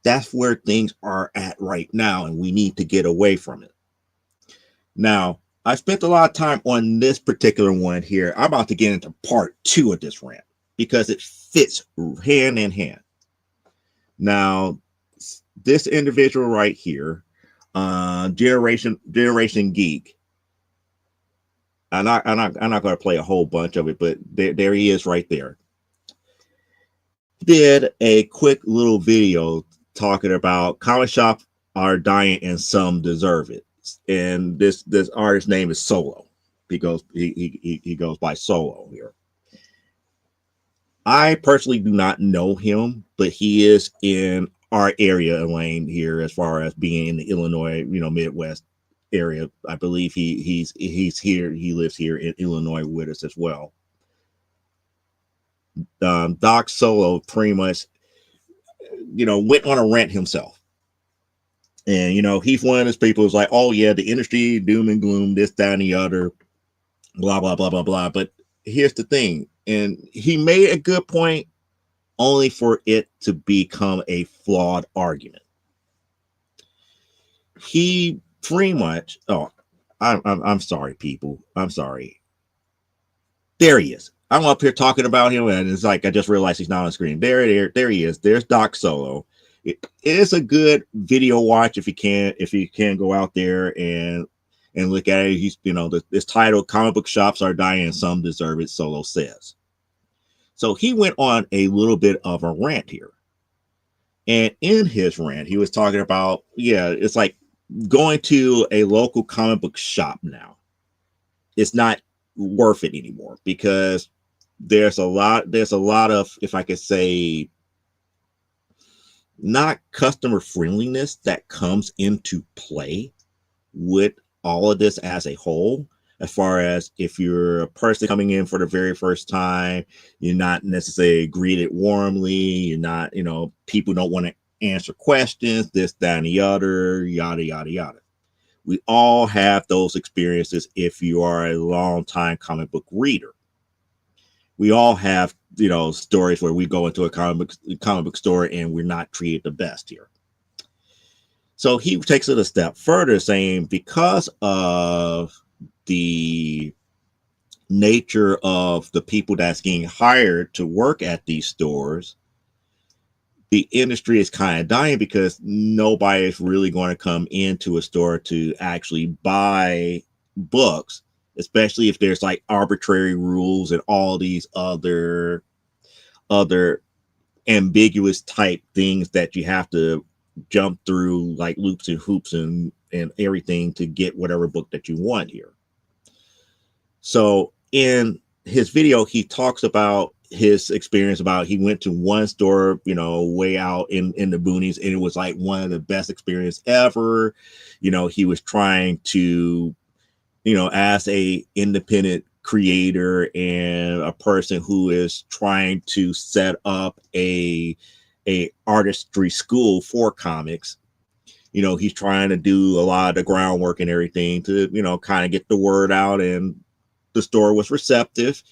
That's where things are at right now, and we need to get away from it. Now, I spent a lot of time on this particular one here. I'm about to get into part 2 of this rant because it fits hand in hand. Now, this individual right here, Generation Geek. I'm not going to play a whole bunch of it, but there he is right there. Did a quick little video talking about comic shops are dying and some deserve it. And this artist's name is Solo. He goes by Solo here. I personally do not know him, but he is in our area lane here as far as being in the Illinois, Midwest area. I believe he's here. He lives here in Illinois with us as well. Doc Solo pretty much, went on a rant himself. And, he's one of those people who's like, oh yeah, the industry, doom and gloom, this, that, and the other, blah, blah, blah, blah, blah. But here's the thing. And he made a good point only for it to become a flawed argument. He pretty much, I'm sorry, people. I'm sorry. There he is. I'm up here talking about him, and it's like I just realized he's not on screen. There he is. There's Doc Solo. It is a good video watch if you can go out there and look at it. He's this title, "Comic Book Shops Are Dying and Some Deserve It," Solo says. So he went on a little bit of a rant here, and in his rant, he was talking about it's like going to a local comic book shop now. It's not worth it anymore because there's a lot of, if I could say, not customer friendliness that comes into play with all of this as a whole. As far as if you're a person coming in for the very first time, you're not necessarily greeted warmly, you're not, people don't want to answer questions, this, that, and the other, yada, yada, yada. We all have those experiences if you are a long time comic book reader. We all have, stories where we go into a comic book store and we're not treated the best here. So he takes it a step further, saying because of the nature of the people that's getting hired to work at these stores, the industry is kind of dying because nobody is really going to come into a store to actually buy books, especially if there's like arbitrary rules and all these other ambiguous type things that you have to jump through, like loops and hoops and everything to get whatever book that you want here. So in his video, he talks about his experience about he went to one store, way out in the boonies, and it was like one of the best experience ever. He was trying to, as a independent creator and a person who is trying to set up a artistry school for comics, he's trying to do a lot of the groundwork and everything to, kind of get the word out, and the store was receptive,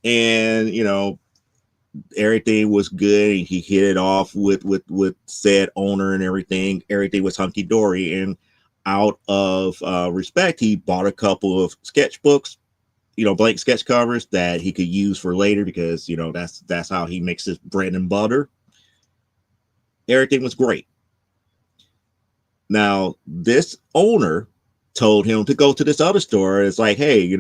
and everything was good. He hit it off with said owner and everything. Everything was hunky dory, and out of respect, he bought a couple of sketchbooks, blank sketch covers that he could use for later because that's how he makes his bread and butter. Everything was great. Now this owner told him to go to this other store. It's like, hey,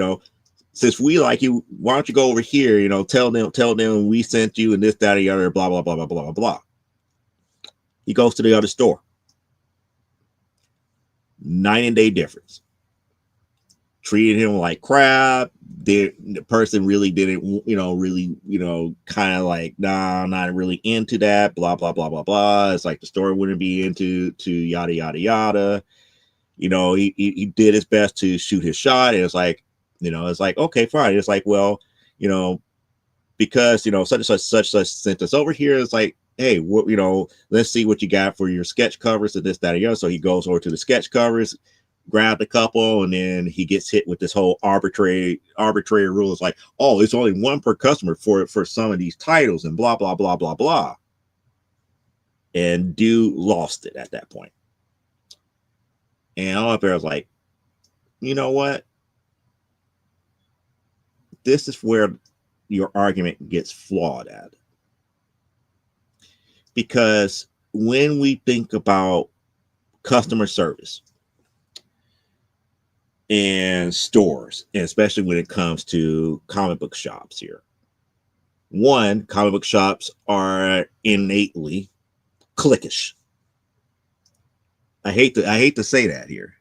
since we like you, why don't you go over here? Tell them we sent you and this, that, and the other, blah, blah, blah, blah, blah, blah, blah. He goes to the other store. Night and day difference. Treated him like crap. The person really didn't, kind of like, nah, I'm not really into that, blah, blah, blah, blah, blah. It's like the store wouldn't be into yada, yada, yada. He did his best to shoot his shot. And it's like, it's like, okay, fine. It's like, well, because, such sent us over here. It's like, hey, let's see what you got for your sketch covers and this, that, and the other. So he goes over to the sketch covers, grabbed a couple, and then he gets hit with this whole arbitrary rule. It's like, oh, it's only one per customer for some of these titles and blah, blah, blah, blah, blah. And dude lost it at that point. And I'm up there, I was like, you know what? This is where your argument gets flawed at. Because when we think about customer service and stores, and especially when it comes to comic book shops here, one, comic book shops are innately cliquish. I hate to say that here.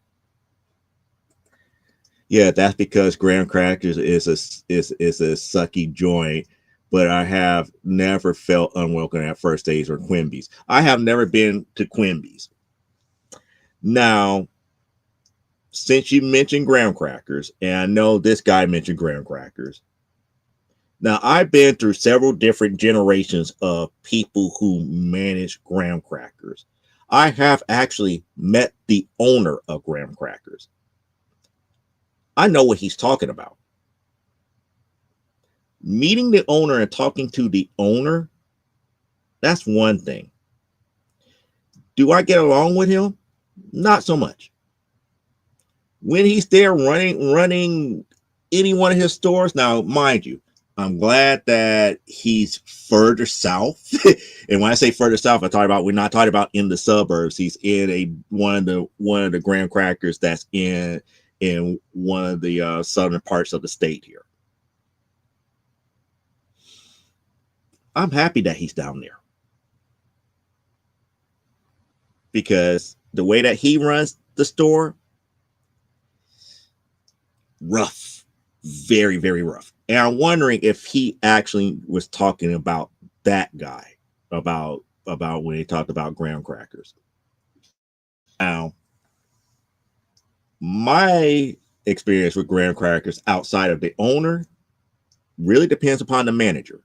Yeah, that's because Graham Crackers is a sucky joint, but I have never felt unwelcome at First Aid or Quimby's. I have never been to Quimby's. Now, since you mentioned Graham Crackers, and I know this guy mentioned Graham Crackers, now I've been through several different generations of people who manage Graham Crackers. I have actually met the owner of Graham Crackers. I know what he's talking about. Meeting the owner and talking to the owner, that's one thing. Do I get along with him? Not so much. When he's there running any one of his stores, now mind you, I'm glad that he's further south. And when I say further south, we're not talking about in the suburbs. He's in one of the graham crackers that's in one of the southern parts of the state here. I'm happy that he's down there because the way that he runs the store, rough, very, very rough. And I'm wondering if he actually was talking about that guy, about when he talked about graham crackers. Now, my experience with graham crackers outside of the owner really depends upon the manager.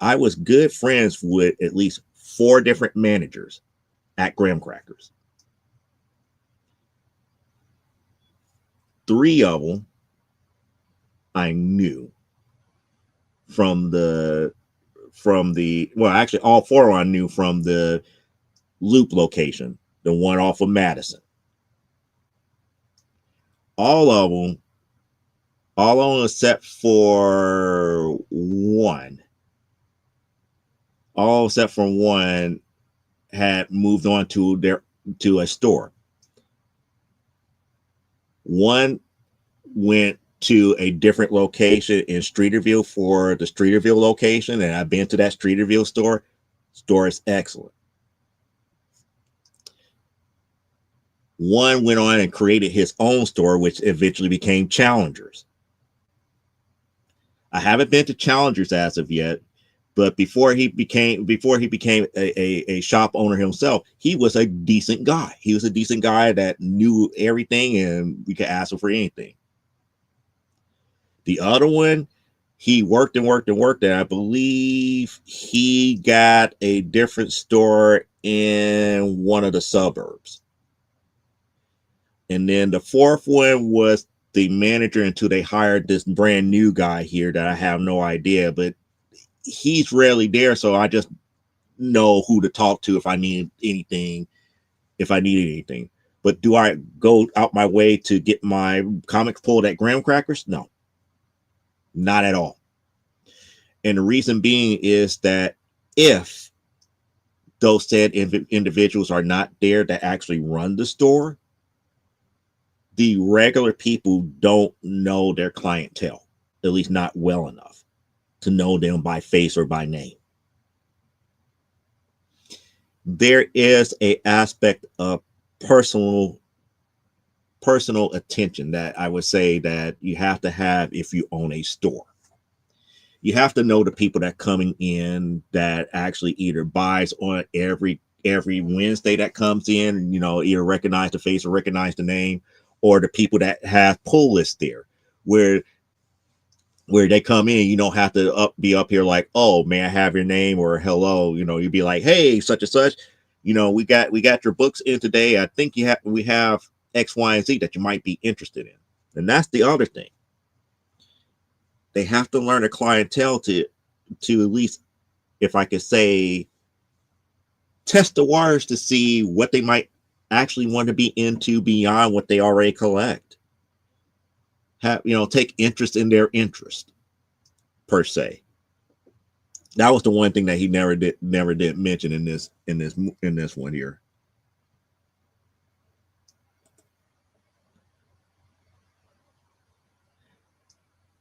I was good friends with at least 4 different managers at graham crackers. 3 of them I knew actually all 4 I knew from the Loop location, the one off of Madison. All of them except for one. All except for one had moved on to a store. One went to a different location in Streeterville for the Streeterville location, and I've been to that Streeterville store. Store is excellent. One went on and created his own store, which eventually became Challengers. I haven't been to Challengers as of yet, but before he became a shop owner himself, he was a decent guy. He was a decent guy that knew everything, and we could ask him for anything. The other one, he worked and worked and worked, and I believe he got a different store in one of the suburbs. And then the 4th one was the manager until they hired this brand new guy here that I have no idea, but he's rarely there, so I just know who to talk to if I need anything. But do I go out my way to get my comics pulled at graham crackers? No, not at all. And the reason being is that if those said individuals are not there to actually run the store, the regular people don't know their clientele, at least not well enough to know them by face or by name. There is an aspect of personal attention that I would say that you have to have if you own a store. You have to know the people that coming in that actually either buys on every Wednesday that comes in, either recognize the face or recognize the name, or the people that have pull lists there where they come in, you don't have to be up here like, oh, may I have your name, or hello, you'd be like, hey, such and such, we got your books in today. I think we have X, Y, and Z that you might be interested in. And that's the other thing. They have to learn a clientele to at least, if I could say, test the waters to see what they might actually want to be into beyond what they already collect. Take interest in their interest per se. That was the one thing that he never did mention in this one here.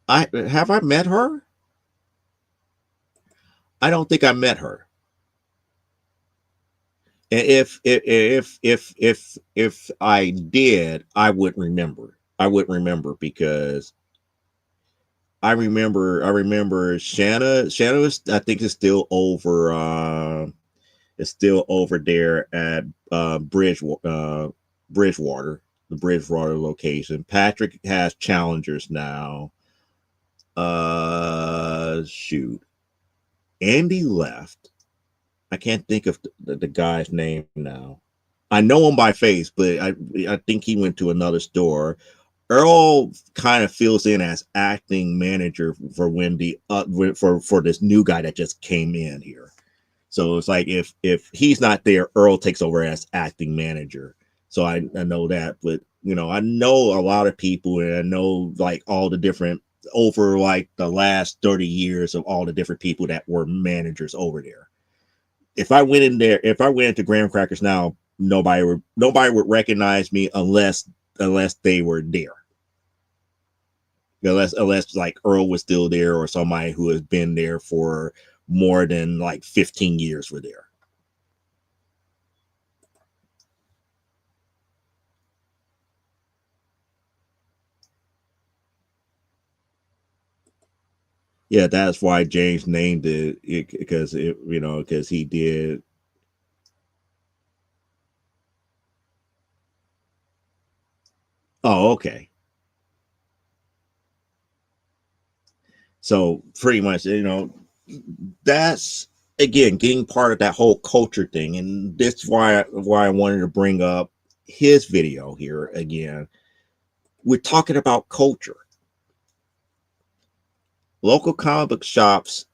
I met her? I don't think I met her. And if I did, I wouldn't remember. I wouldn't remember because I remember Shanna. Shanna was, I think, is still over. Is still over there at Bridgewater, the Bridgewater location. Patrick has Challengers now. Shoot, Andy left. I can't think of the guy's name now. I know him by face, but I think he went to another store. Earl kind of fills in as acting manager for Wendy for this new guy that just came in here. So it's like if he's not there, Earl takes over as acting manager. So I know that, but I know a lot of people, and I know like all the different over like the last 30 years of all the different people that were managers over there. If I went in there, if I went into Graham Crackers now, nobody would recognize me unless they were there. Unless like Earl was still there or somebody who has been there for more than like 15 years were there. Yeah, that's why James named it, because because he did. Oh, okay. So pretty much, that's again getting part of that whole culture thing, and that's why I wanted to bring up his video here again. We're talking about culture. Local comic book shops,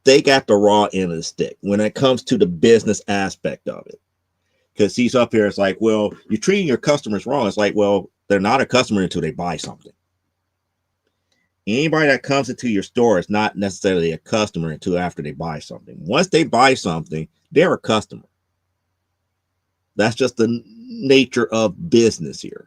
they got the raw end of the stick when it comes to the business aspect of it. Because he's up here, it's like, well, you're treating your customers wrong. It's like, well, they're not a customer until they buy something. Anybody that comes into your store is not necessarily a customer until after they buy something. Once they buy something, they're a customer. That's just the nature of business here.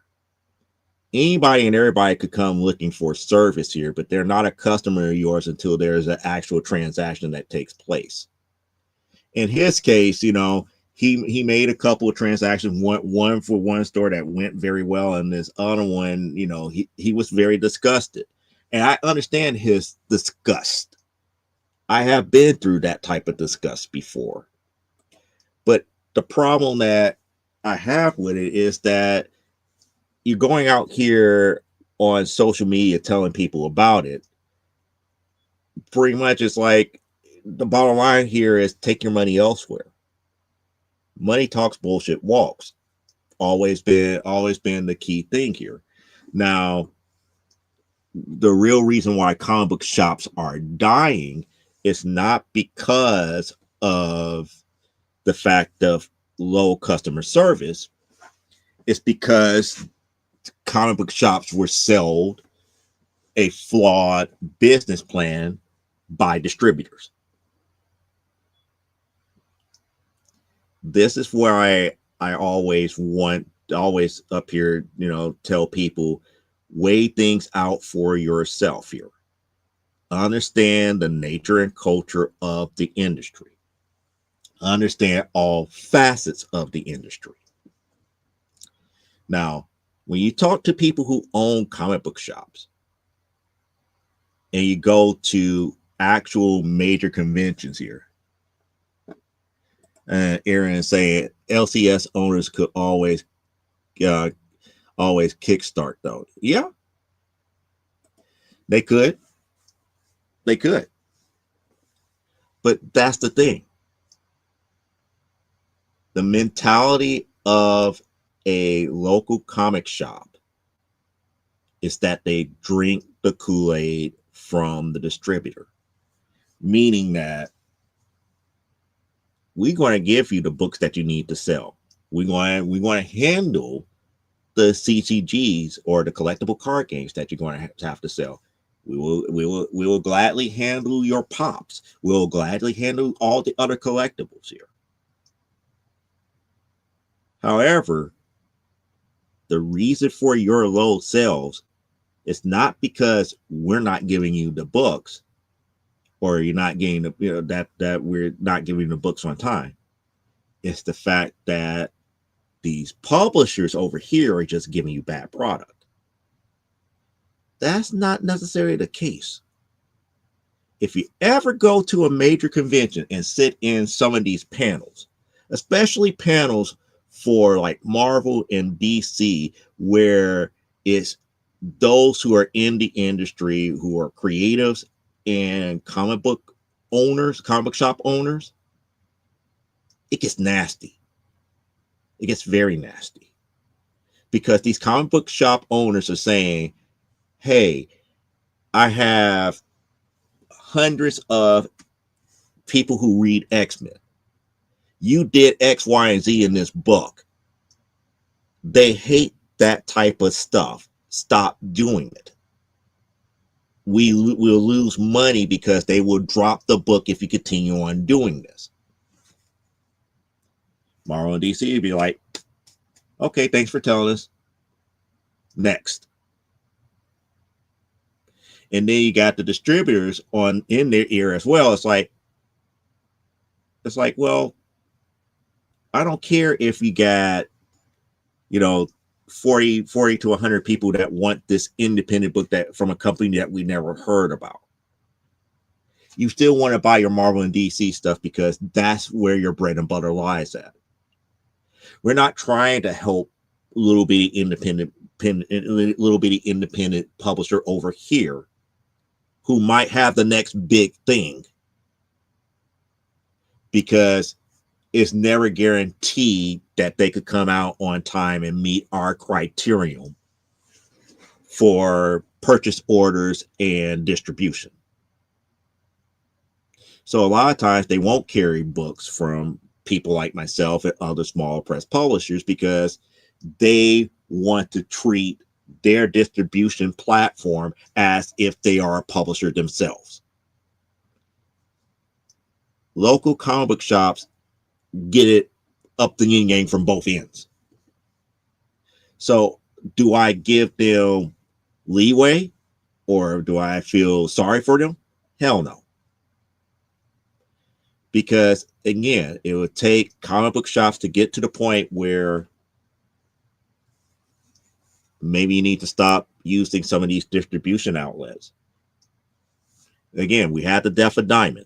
Anybody and everybody could come looking for service here, but they're not a customer of yours until there's an actual transaction that takes place. In his case, he made a couple of transactions, one for one store that went very well, and this other one, he was very disgusted. And I understand his disgust. I have been through that type of disgust before. But the problem that I have with it is that you're going out here on social media telling people about it. Pretty much it's like the bottom line here is take your money elsewhere. Money talks, bullshit walks. Always been the key thing here. Now, the real reason why comic book shops are dying is not because of the fact of low customer service. It's because comic book shops were sold a flawed business plan by distributors. This is where I always up here, tell people, weigh things out for yourself here. Understand the nature and culture of the industry. Understand all facets of the industry. Now, when you talk to people who own comic book shops and you go to actual major conventions here, Aaron is saying LCS owners could always kickstart though. Yeah, they could. But that's the thing. The mentality of a local comic shop is that they drink the Kool-Aid from the distributor, meaning that we're going to give you the books that you need to sell. We're going to handle the CCGs or the collectible card games that you're going to have to sell. We will gladly handle your pops. We'll gladly handle all the other collectibles here. However, the reason for your low sales is not because we're not giving you the books, or you're not getting that we're not giving the books on time. It's the fact that these publishers over here are just giving you bad product. That's not necessarily the case. If you ever go to a major convention and sit in some of these panels, especially panels for like Marvel and DC, where it's those who are in the industry, who are creatives and comic book shop owners, it gets nasty. It gets very nasty because these comic book shop owners are saying, hey, I have hundreds of people who read X-Men. You did X, Y, and Z in this book. They hate that type of stuff. Stop doing it. will lose money because they will drop the book if you continue on doing this. Marvel and DC would be like, okay, thanks for telling us. Next. And then you got the distributors on in their ear as well. It's like, well, I don't care if you got, 40 to 100 people that want this independent book that from a company that we never heard about. You still want to buy your Marvel and DC stuff because that's where your bread and butter lies at. We're not trying to help little bitty independent publisher over here who might have the next big thing, because it's never guaranteed that they could come out on time and meet our criterion for purchase orders and distribution. So a lot of times they won't carry books from people like myself and other small press publishers because they want to treat their distribution platform as if they are a publisher themselves. Local comic book shops get it up the yin yang from both ends. So do I give them leeway or do I feel sorry for them? Hell no. Because again, it would take comic book shops to get to the point where maybe you need to stop using some of these distribution outlets. Again, we had the Death of Diamond.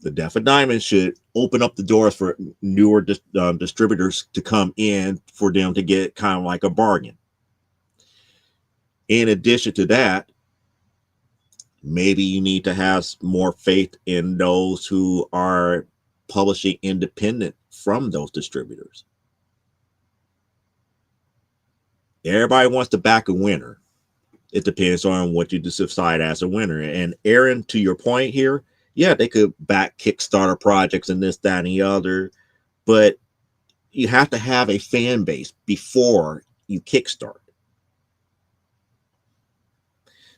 The Death of Diamond should open up the doors for newer distributors to come in for them to get kind of like a bargain. In addition to that, maybe you need to have more faith in those who are publishing independent from those distributors. Everybody wants to back a winner. It depends on what you decide as a winner. And Aaron, to your point here, yeah, they could back Kickstarter projects and this, that, and the other, but you have to have a fan base before you kickstart.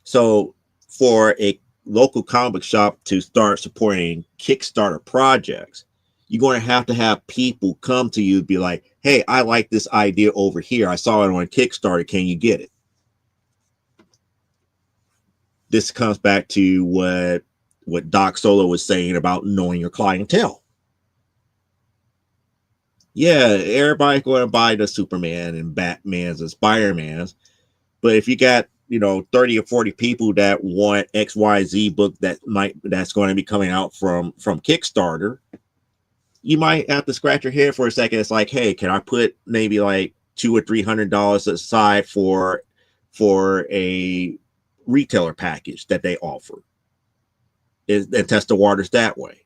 So for a local comic book shop to start supporting Kickstarter projects, you're going to have people come to you and be like, hey, I like this idea over here. I saw it on Kickstarter. Can you get it? This comes back to what Doc Solo was saying about knowing your clientele. Yeah, everybody's going to buy the Superman and Batmans and Spider-Mans, but if you got 30 or 40 people that want XYZ book that's going to be coming out from Kickstarter, you might have to scratch your head for a second. It's like, hey, can I put maybe like $200 or $300 aside for a retailer package that they offer? And test the waters that way.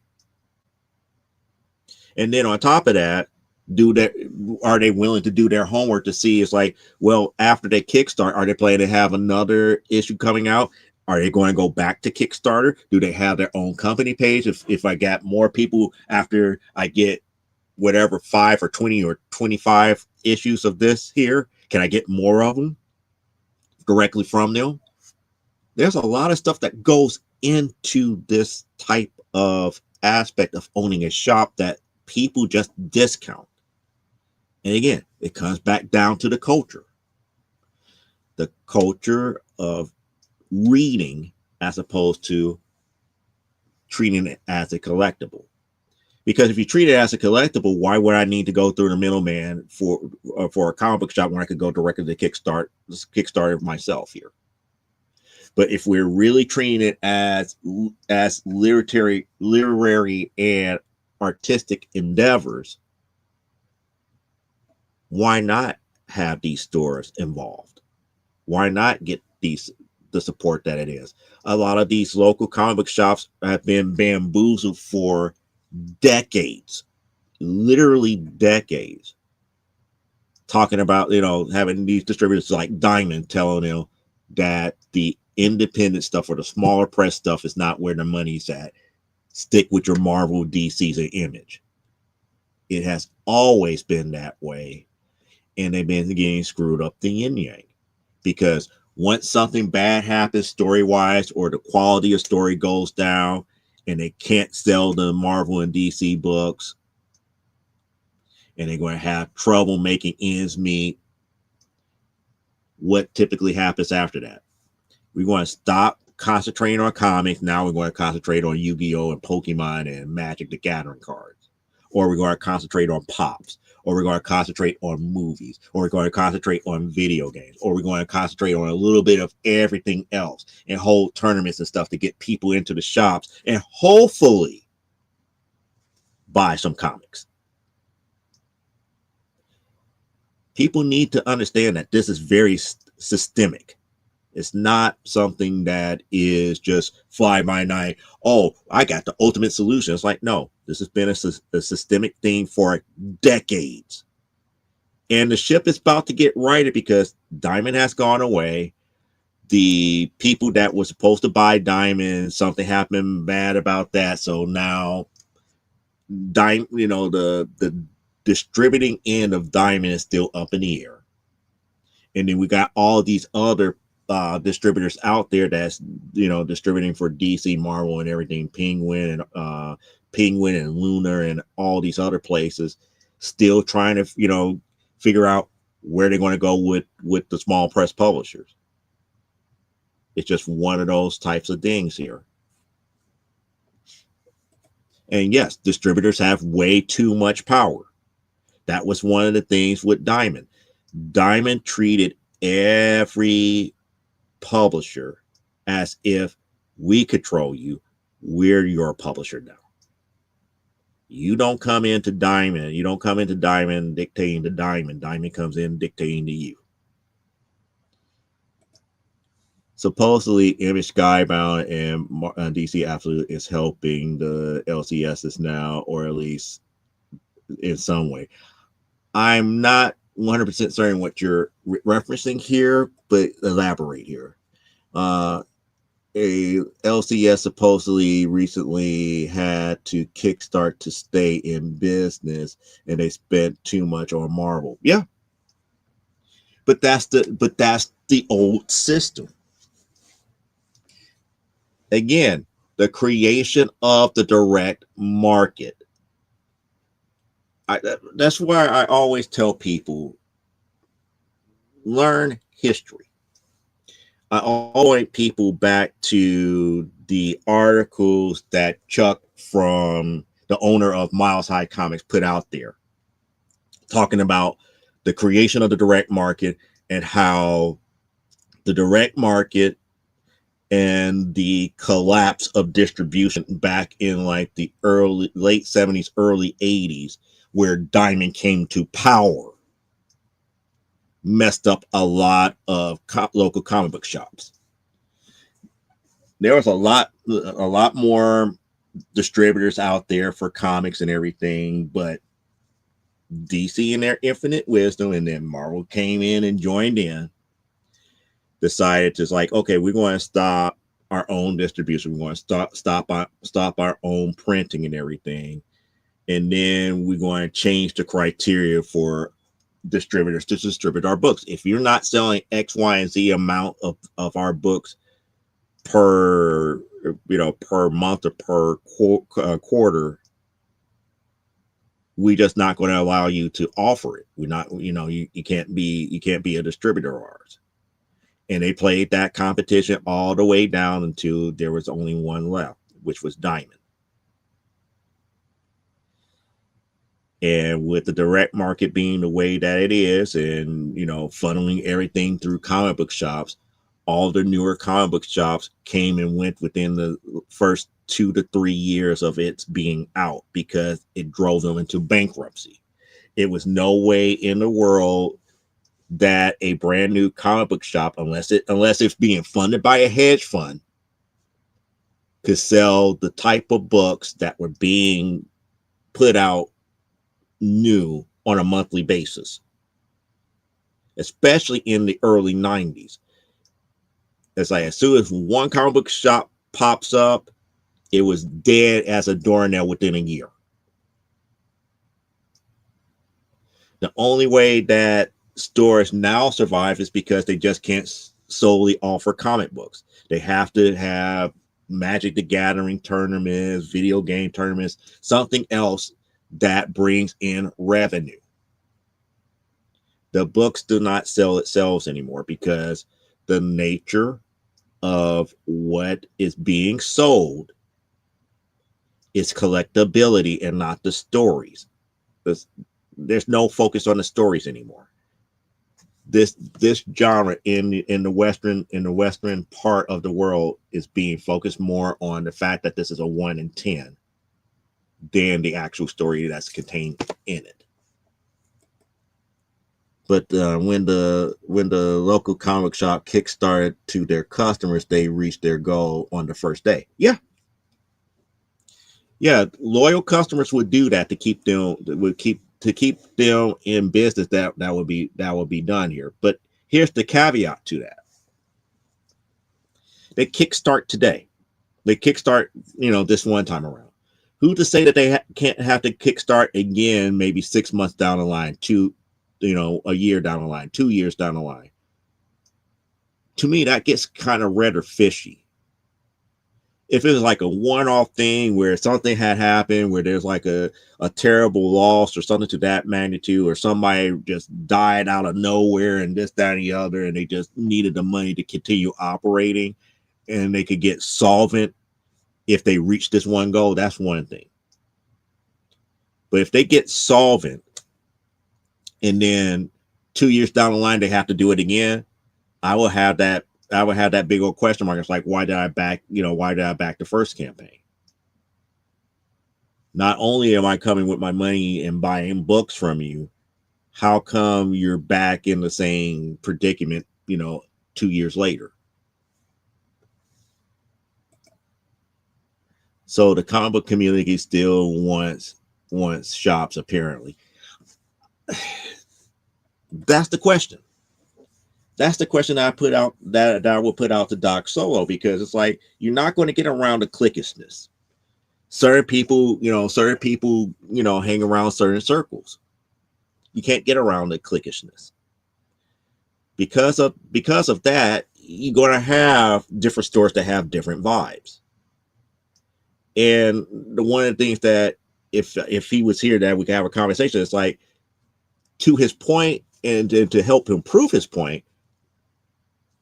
And then on top of that, are they willing to do their homework to see, it's like, well, after they kickstart, are they planning to have another issue coming out? Are they going to go back to Kickstarter? Do they have their own company page? If I got more people after I get whatever 5 or 20 or 25 issues of this here, can I get more of them directly from them? There's a lot of stuff that goes into this type of aspect of owning a shop that people just discount. And again, it comes back down to the culture of reading as opposed to treating it as a collectible. Because if you treat it as a collectible, why would I need to go through the middleman for a comic book shop when I could go directly to Kickstarter myself here? But if we're really treating it as literary and artistic endeavors, why not have these stores involved? Why not get the support that it is? A lot of these local comic book shops have been bamboozled for decades, literally decades, talking about, having these distributors like Diamond telling them that the independent stuff or the smaller press stuff is not where the money's at. Stick with your Marvel, DC's, and Image. It has always been that way, and they've been getting screwed up the yin yang, because Once something bad happens story wise, or the quality of story goes down, and they can't sell the Marvel and DC books, and they're going to have trouble making ends meet, what typically happens after that? We're going to stop concentrating on comics. Now we're going to concentrate on Yu-Gi-Oh! And Pokemon and Magic the Gathering cards. Or we're going to concentrate on pops. Or we're going to concentrate on movies. Or we're going to concentrate on video games. Or we're going to concentrate on a little bit of everything else and hold tournaments and stuff to get people into the shops and hopefully buy some comics. People need to understand that this is very systemic. It's not something that is just fly by night. Oh, I got the ultimate solution. It's like, no, this has been a systemic thing for decades. And the ship is about to get righted because Diamond has gone away. The people that were supposed to buy Diamond, something happened bad about that. So now, the distributing end of Diamond is still up in the air. And then we got all these other distributors out there that's distributing for DC, Marvel, and everything, Penguin and Lunar and all these other places, still trying to figure out where they're going to go with the small press publishers. It's just one of those types of things here. And yes, distributors have way too much power. That was one of the things with Diamond. Diamond treated every publisher as if we control you. We're your publisher now. You don't come into Diamond. You don't come into Diamond dictating to Diamond. Diamond comes in dictating to you. Supposedly, Image Skybound and DC Absolute is helping the LCSs now, or at least in some way. I'm not 100% certain what you're referencing here, but elaborate here. A LCS supposedly recently had to kickstart to stay in business, and they spent too much on Marvel. Yeah, but that's the old system. Again, the creation of the direct market. That's why I always tell people, learn history. I always point people back to the articles that Chuck, from the owner of Miles High Comics, put out there, talking about the creation of the direct market and how the direct market and the collapse of distribution back in like the late 70s, early 80s, where Diamond came to power, messed up a lot of local comic book shops. There was a lot more distributors out there for comics and everything, but DC, in their infinite wisdom, and then Marvel came in and joined in, decided to like, okay, we're going to stop our own distribution. We're going to stop our own printing and everything. And then we're going to change the criteria for distributors to distribute our books. If you're not selling X, Y, and Z amount of our books per month or per quarter, we're just not going to allow you to offer it. We're not, you can't be a distributor of ours. And they played that competition all the way down until there was only one left, which was Diamond. And with the direct market being the way that it is, and funneling everything through comic book shops, all the newer comic book shops came and went within the first 2 to 3 years of its being out, because it drove them into bankruptcy. It was no way in the world that a brand new comic book shop, unless it's being funded by a hedge fund, could sell the type of books that were being put out new on a monthly basis, especially in the early 90s. It's like, as soon as one comic book shop pops up, it was dead as a doornail within a year. The only way that stores now survive is because they just can't solely offer comic books. They have to have Magic the Gathering tournaments, video game tournaments, something else that brings in revenue. The books do not sell itself anymore because the nature of what is being sold is collectability and not the stories. There's no focus on the stories anymore. This genre in the western part of the world is being focused more on the fact that this is a 1 in 10 than the actual story that's contained in it. But when the local comic shop kickstarted to their customers, they reached their goal on the first day. Yeah, loyal customers would do that to keep them in business. That would be done here. But here's the caveat to that: they kickstart today. They kickstart, this one time around. Who to say that they can't have to kickstart again? Maybe 6 months down the line, a year down the line, 2 years down the line. To me, that gets kind of red or fishy. If it was like a one-off thing where something had happened, where there's like a terrible loss or something to that magnitude, or somebody just died out of nowhere and this, that, and the other, and they just needed the money to continue operating and they could get solvent if they reach this one goal, that's one thing. But if they get solvent and then 2 years down the line they have to do it again, I will have that big old question mark. It's like, why did I back the first campaign? Not only am I coming with my money and buying books from you, how come you're back in the same predicament, 2 years later? So the comic book community still wants shops, apparently. That's the question. That's the question that I put out, that I will put out to Doc Solo, because it's like, you're not going to get around the cliquishness. Certain people, hang around certain circles. You can't get around the cliquishness. Because of that, you're going to have different stores that have different vibes. And one of the things that, if he was here, that we could have a conversation, it's like, to his point, and to help him prove his point,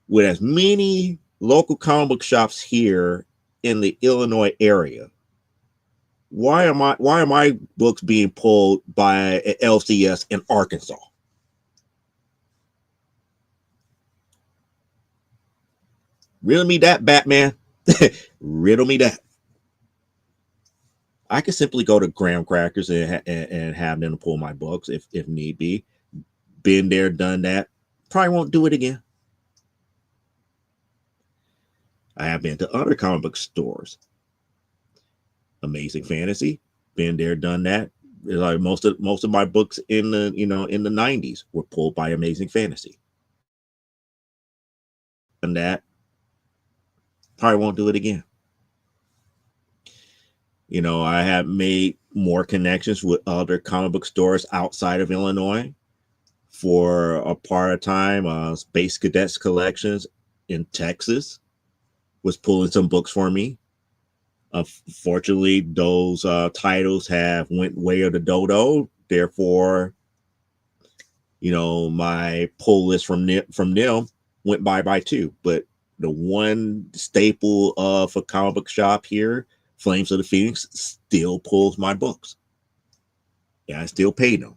with as many local comic book shops here in the Illinois area, why are my books being pulled by LCS in Arkansas? Riddle me that, Batman. Riddle me that. I could simply go to Graham Crackers and have them pull my books if need be. Been there, done that. Probably won't do it again. I have been to other comic book stores. Amazing Fantasy, been there, done that. Like most of my books in the 90s were pulled by Amazing Fantasy. And that, probably won't do it again. I have made more connections with other comic book stores outside of Illinois. For a part of time, Space Cadets Collections in Texas was pulling some books for me. Unfortunately, those titles have went way of the dodo. Therefore, my pull list from them went by too. But the one staple of a comic book shop here, Flames of the Phoenix, still pulls my books. Yeah, I still pay them.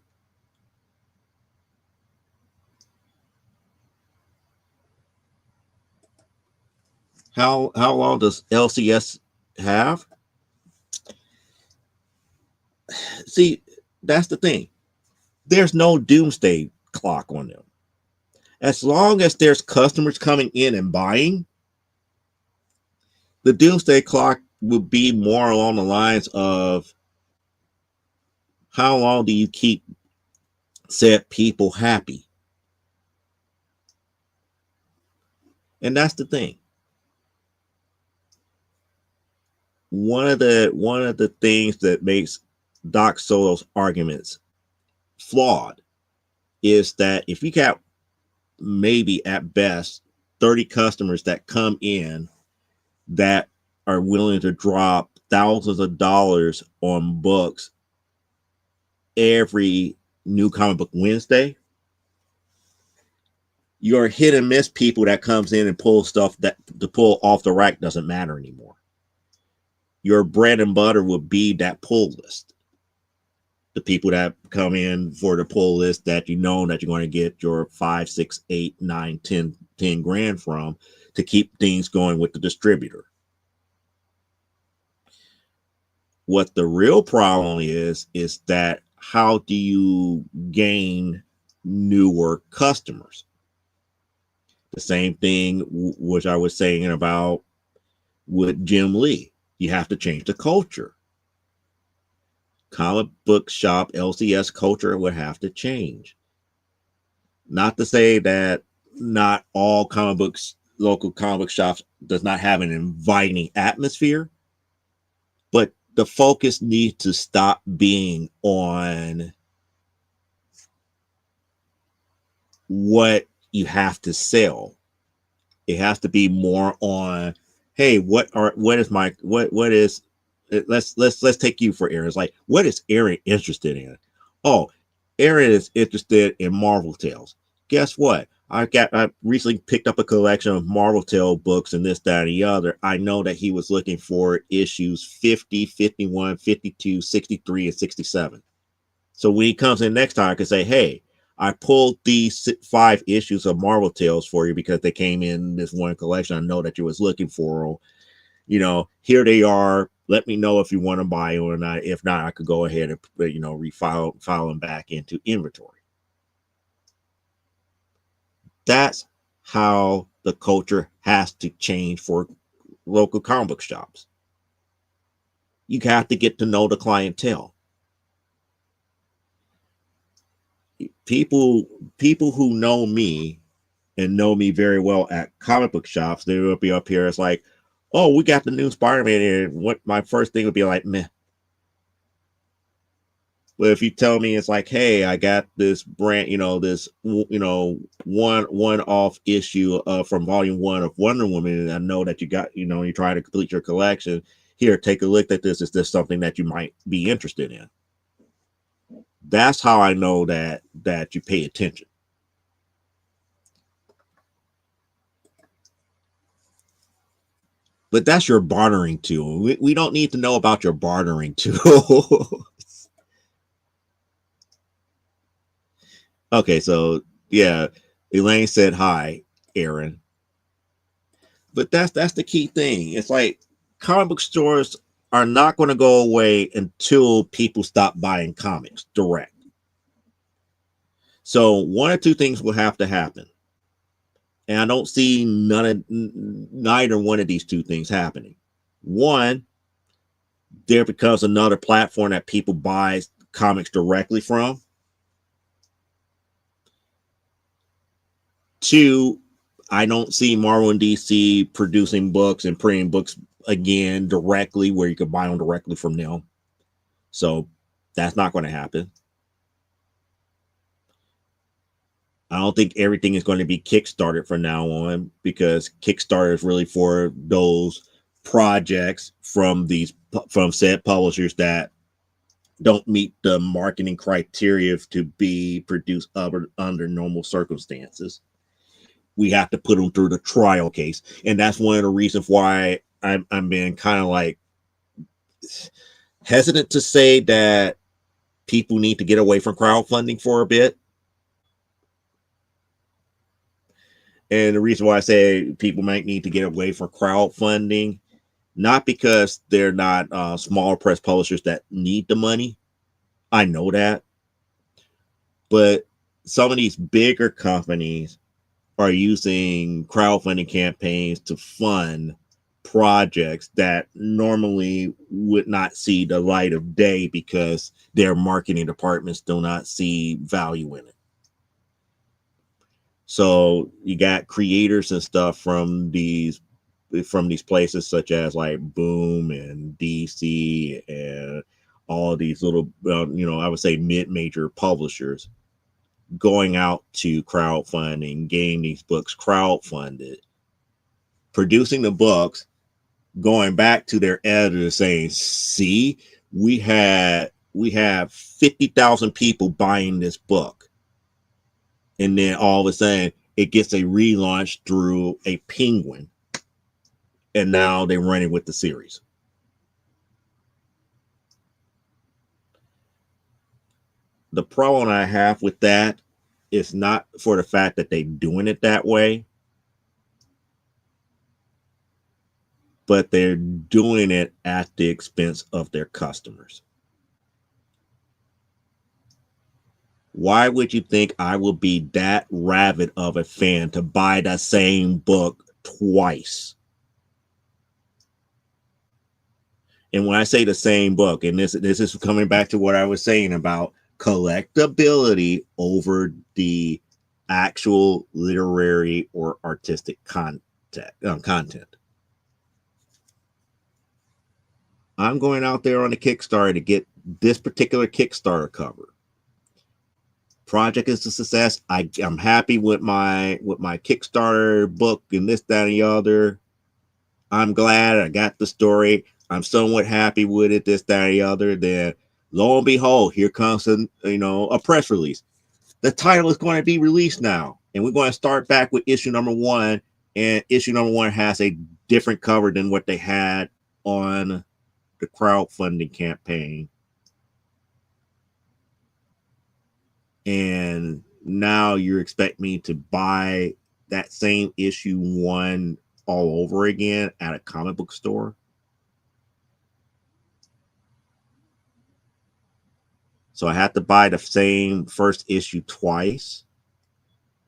How long does LCS have? See, that's the thing. There's no doomsday clock on them. As long as there's customers coming in and buying, the doomsday clock will be more along the lines of, how long do you keep said people happy? And that's the thing. One of the things that makes Doc Solo's arguments flawed is that if you got maybe at best 30 customers that come in that are willing to drop thousands of dollars on books every new comic book Wednesday, your hit and miss people that comes in and pull stuff that to pull off the rack doesn't matter anymore. Your bread and butter would be that pull list. The people that come in for the pull list that you know that you're going to get your 5, 6, 8, 9, 10 grand from to keep things going with the distributor. What the real problem is that how do you gain newer customers? The same thing which I was saying about with Jim Lee. You have to change the culture. Comic book shop LCS culture would have to change. Not to say that not all comic books, local comic book shops does not have an inviting atmosphere, but the focus needs to stop being on what you have to sell. It has to be more on, hey, what is let's take you for Aaron. It's like, what is Aaron interested in? Oh, Aaron is interested in Marvel Tales. Guess what? I recently picked up a collection of Marvel Tale books and this, that, and the other. I know that he was looking for issues 50, 51, 52, 63, and 67. So when he comes in next time, I can say, hey, I pulled these 5 issues of Marvel Tales for you because they came in this one collection. I know that you was looking for them. You know, here they are. Let me know if you want to buy them or not. If not, I could go ahead and, you know, file them back into inventory. That's how the culture has to change for local comic book shops. You have to get to know the clientele. People who know me and know me very well at comic book shops, they will be up here. It's like, oh, we got the new Spider-Man here. What my first thing would be like, meh. But if you tell me it's like, hey, I got this brand, you know, this, you know, one-off issue from volume 1 of Wonder Woman, and I know that you got, you know, you're trying to complete your collection. Here, take a look at this. Is this something that you might be interested in? That's how I know that you pay attention. But that's your bartering tool. We don't need to know about your bartering tool. Okay, so yeah, Elaine said hi, Aaron. But that's the key thing. It's like comic book stores are not going to go away until people stop buying comics direct. So one or two things will have to happen. And I don't see neither one of these two things happening. One, there becomes another platform that people buy comics directly from. 2, I don't see Marvel and DC producing books and printing books again directly where you could buy them directly from them. So that's not going to happen. I don't think everything is going to be Kickstarted from now on, because Kickstarter is really for those projects from said publishers that don't meet the marketing criteria to be produced under normal circumstances. We have to put them through the trial case, and that's one of the reasons why I'm being kind of like hesitant to say that people need to get away from crowdfunding for a bit. And the reason why I say people might need to get away from crowdfunding, not because they're not small press publishers that need the money. I know that. But some of these bigger companies are using crowdfunding campaigns to fund projects that normally would not see the light of day because their marketing departments do not see value in it. So you got creators and stuff from these places such as like Boom and DC and all these little, I would say mid-major publishers going out to crowdfunding, getting these books crowdfunded producing the books, going back to their editor saying, see, we have 50,000 people buying this book. And then all of a sudden it gets a relaunch through a Penguin. And now they're running with the series. The problem I have with that is not for the fact that they're doing it that way, but they're doing it at the expense of their customers. Why would you think I will be that rabid of a fan to buy the same book twice? And when I say the same book, and this is coming back to what I was saying about collectability over the actual literary or artistic content. I'm going out there on the Kickstarter to get this particular Kickstarter cover. Project is a success. I'm happy with my Kickstarter book and this, that, and the other. I'm glad I got the story. I'm somewhat happy with it, this, that, and the other. Then lo and behold, here comes a press release. The title is going to be released now, and we're going to start back with issue number 1. And issue number 1 has a different cover than what they had on the crowdfunding campaign. And now you expect me to buy that same issue 1 all over again at a comic book store? So I have to buy the same first issue twice,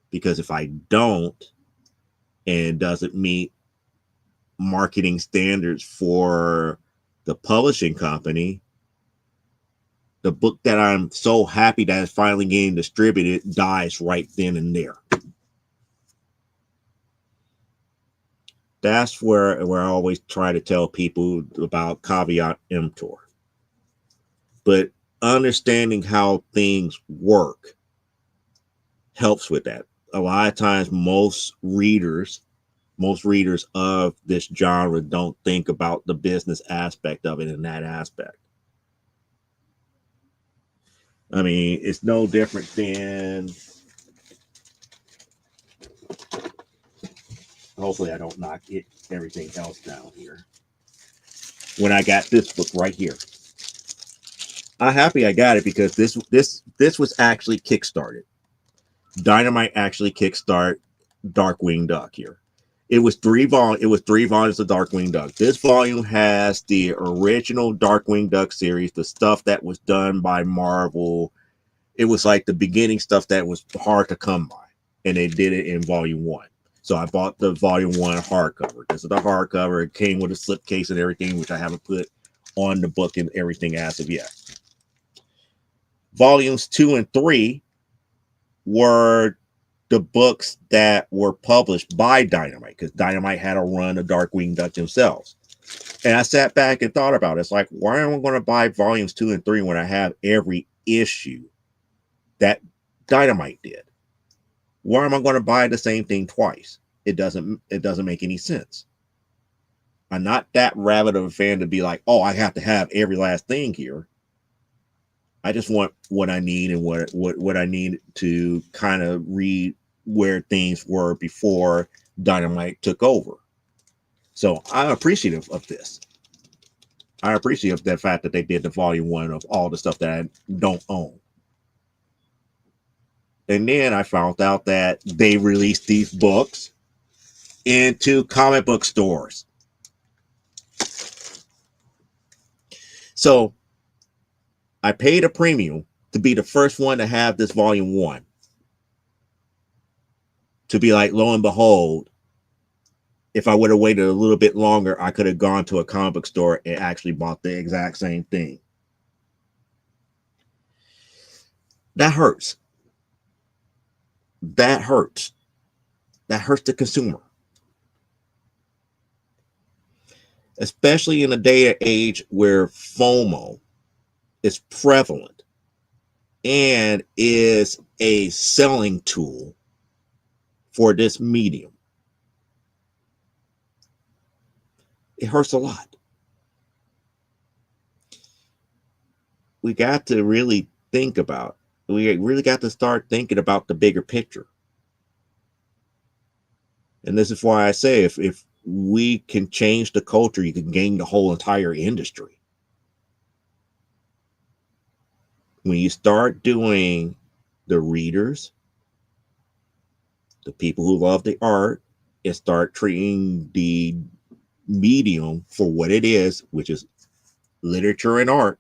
because if I don't, and it doesn't meet marketing standards for the publishing company, the book that I'm so happy that is finally getting distributed dies right then and there. That's where I always try to tell people about caveat emptor. But understanding how things work helps with that. A lot of times most readers of this genre don't think about the business aspect of it in that aspect. I mean, it's no different than, hopefully I don't knock everything else down here. When I got this book right here, I'm happy I got it because this was actually kickstarted. Dynamite actually kickstart Darkwing Duck here. It was 3 volumes of Darkwing Duck. This volume has the original Darkwing Duck series, the stuff that was done by Marvel. It was like the beginning stuff that was hard to come by, and they did it in volume 1. So I bought the volume 1 hardcover. This is the hardcover. It came with a slipcase and everything, which I haven't put on the book and everything as of yet. Volumes 2 and 3 were the books that were published by Dynamite, because Dynamite had a run of Darkwing Duck themselves. And I sat back and thought about it. It's like, why am I going to buy volumes 2 and 3 when I have every issue that Dynamite did? Why am I going to buy the same thing twice? It doesn't make any sense. I'm not that rabid of a fan to be like, oh, I have to have every last thing here. I just want what I need and what I need to kind of read where things were before Dynamite took over. So I'm appreciative of this. I appreciate the fact that they did the volume 1 of all the stuff that I don't own. And then I found out that they released these books into comic book stores. So I paid a premium to be the first one to have this volume 1. To be like, lo and behold, if I would have waited a little bit longer, I could have gone to a comic book store and actually bought the exact same thing. That hurts. That hurts. That hurts the consumer. Especially in a day and age where FOMO is prevalent and is a selling tool for this medium. It hurts a lot. We got to really think about, we really got to start thinking about the bigger picture. And this is why I say if we can change the culture, you can gain the whole entire industry. When you start doing the readers, the people who love the art, and start treating the medium for what it is, which is literature and art,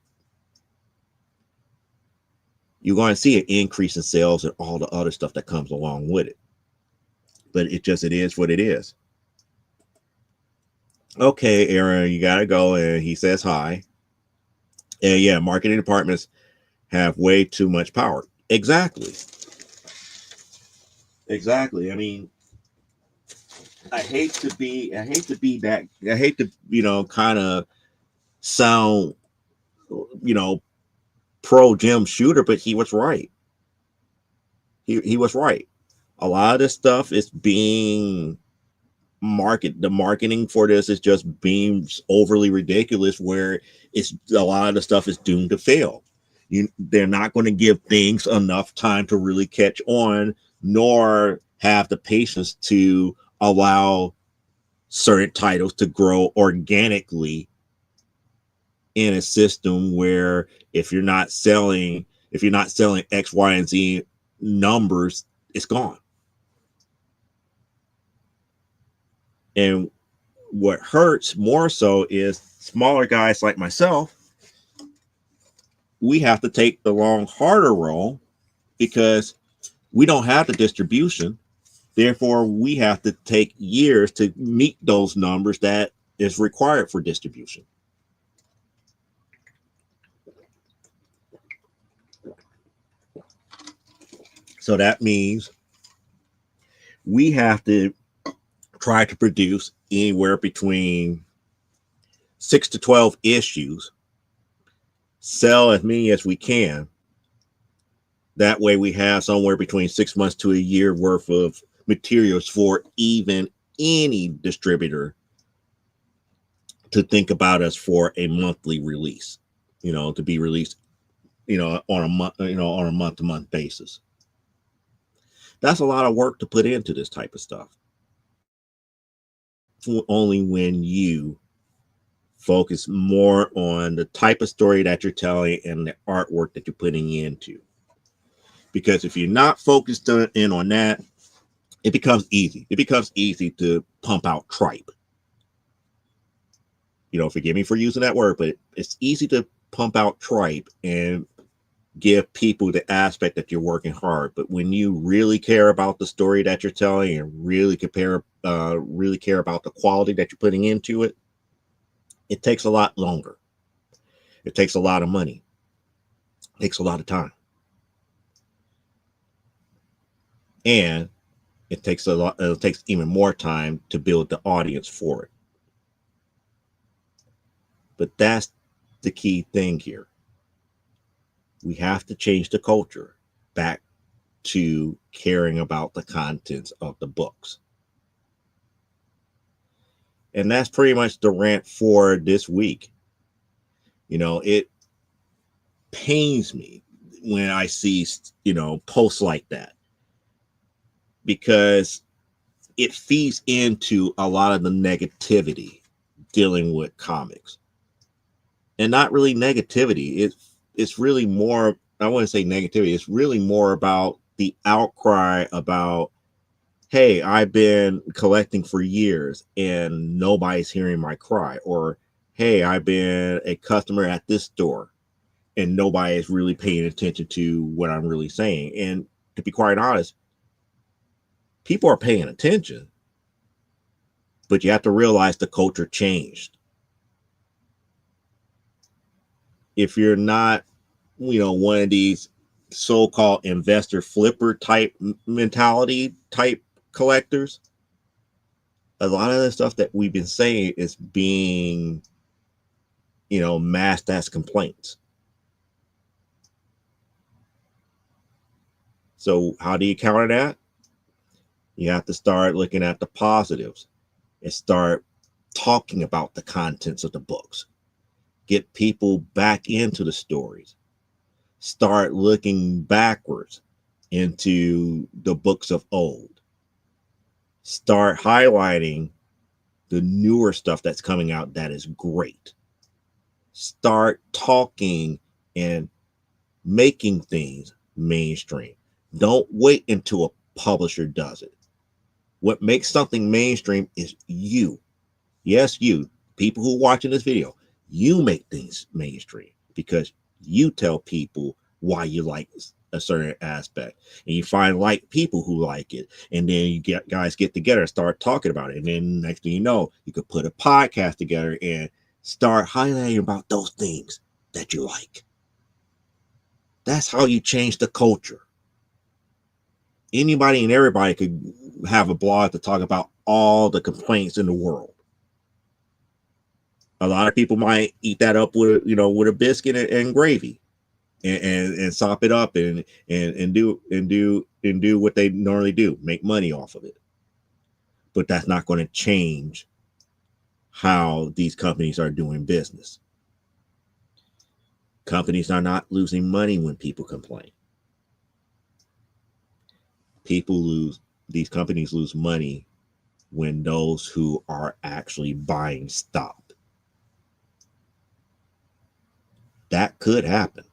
you're going to see an increase in sales and all the other stuff that comes along with it. But it is what it is. Okay, Aaron, you gotta go. And he says hi. And yeah, marketing departments have way too much power. Exactly. Exactly. I mean, I hate to be that, I hate to, kind of sound, you know, pro Jim Shooter, but he was right. He was right. A lot of this stuff is being the marketing for this is just being overly ridiculous, where it's a lot of the stuff is doomed to fail. They're not going to give things enough time to really catch on, nor have the patience to allow certain titles to grow organically in a system where if you're not selling X, Y, and Z numbers, it's gone. And what hurts more so is smaller guys like myself. We have to take the long, harder role because we don't have the distribution. Therefore, we have to take years to meet those numbers that is required for distribution. So that means we have to try to produce anywhere between 6 to 12 issues, sell as many as we can. That way we have somewhere between 6 months to a year worth of materials for even any distributor to think about us for a monthly release, to be released, on a month, on a month to month basis. That's a lot of work to put into this type of stuff. Only when you focus more on the type of story that you're telling and the artwork that you're putting into. Because if you're not focused in on that, it becomes easy. It becomes easy to pump out tripe. Forgive me for using that word, but it's easy to pump out tripe and give people the aspect that you're working hard. But when you really care about the story that you're telling and really care about the quality that you're putting into it, it takes a lot longer. It takes a lot of money. It takes a lot of time. And it takes even more time to build the audience for it. But that's the key thing here. We have to change the culture back to caring about the contents of the books. And that's pretty much the rant for this week. It pains me when I see, posts like that, because it feeds into a lot of the negativity dealing with comics. And not really negativity. It's really more, I wouldn't say negativity. It's really more about the outcry about, hey, I've been collecting for years and nobody's hearing my cry. Or, hey, I've been a customer at this store and nobody is really paying attention to what I'm really saying. And to be quite honest, people are paying attention, but you have to realize the culture changed. If you're not, one of these so-called investor flipper type mentality type collectors, a lot of the stuff that we've been saying is being, masked as complaints. So how do you counter that? You have to start looking at the positives and start talking about the contents of the books. Get people back into the stories. Start looking backwards into the books of old. Start highlighting the newer stuff that's coming out that is great. Start talking and making things mainstream. Don't wait until a publisher does it. What makes something mainstream is you. Yes, you, people who are watching this video, you make things mainstream because you tell people why you like a certain aspect, and you find like people who like it, and then you get guys get together and start talking about it, and then next thing you know, you could put a podcast together and start highlighting about those things that you like. That's how you change the culture. Anybody and everybody could have a blog to talk about all the complaints in the world. A lot of people might eat that up with with a biscuit and gravy, and sop it up and do what they normally do, make money off of it. But that's not going to change how these companies are doing business. Companies are not losing money when people complain. These companies lose money when those who are actually buying stop. That could happen.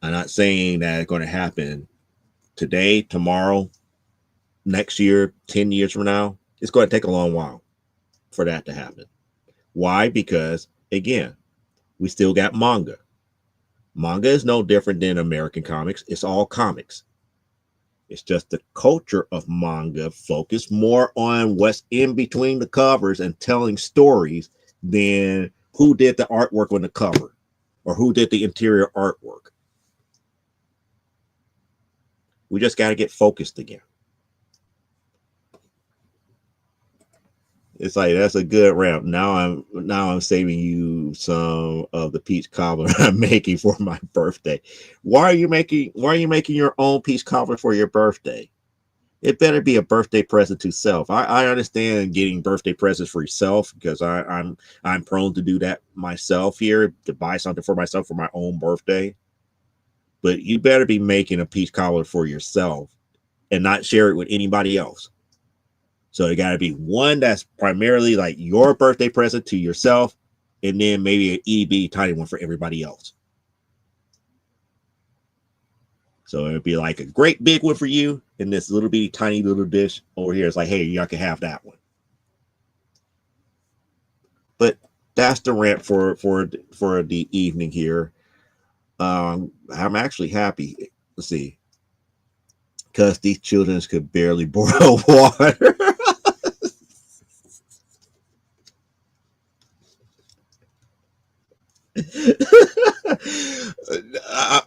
I'm not saying that it's going to happen today, tomorrow, next year, 10 years from now. It's going to take a long while for that to happen. Why? Because, again, we still got manga. Manga is no different than American comics. It's all comics. It's just the culture of manga focused more on what's in between the covers and telling stories than who did the artwork on the cover or who did the interior artwork. We just got to get focused again. It's like, that's a good ramp. Now I'm saving you some of the peach cobbler I'm making for my birthday. Why are you making your own peach cobbler for your birthday? It better be a birthday present to self. I understand getting birthday presents for yourself because I'm prone to do that myself here, to buy something for myself for my own birthday. But you better be making a peach cobbler for yourself and not share it with anybody else. So it got to be one that's primarily like your birthday present to yourself, and then maybe an EB tiny one for everybody else. So it'd be like a great big one for you, and this little bitty tiny little dish over here is like, hey, y'all can have that one. But that's the rant for the evening here. I'm actually happy. Let's see, because these children could barely boil water.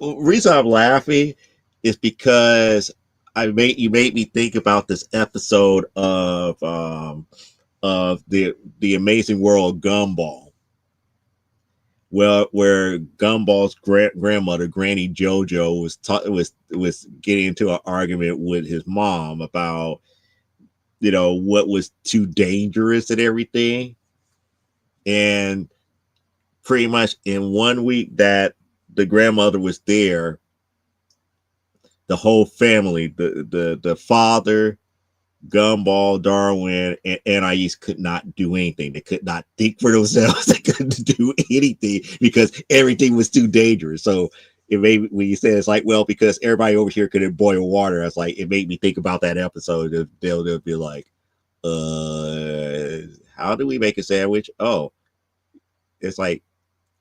Reason I'm laughing is because you made me think about this episode of the Amazing World of Gumball, where Gumball's grandmother, Granny JoJo, was getting into an argument with his mom about what was too dangerous and everything, and pretty much in 1 week that the grandmother was there, the whole family, the father, Gumball, Darwin, and Anais could not do anything. They could not think for themselves. They couldn't do anything because everything was too dangerous. So it made, when you said it's like, well, because everybody over here couldn't boil water, I was like, it made me think about that episode. They'll be like, how do we make a sandwich? Oh, it's like,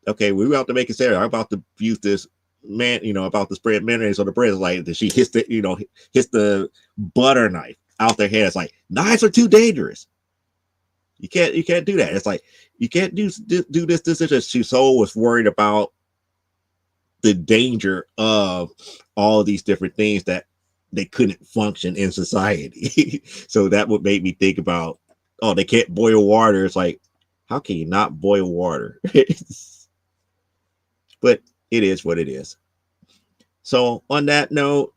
okay, we were about to make a sandwich. I'm about to use this about to spread mayonnaise on the bread. It's like, she hits the butter knife out their head. It's like, knives are too dangerous. You can't do that. It's like, you can't do this. This is just, she so was worried about the danger of all these different things that they couldn't function in society. So that would make me think about, oh, they can't boil water. It's like, how can you not boil water? But it is what it is. So on that note,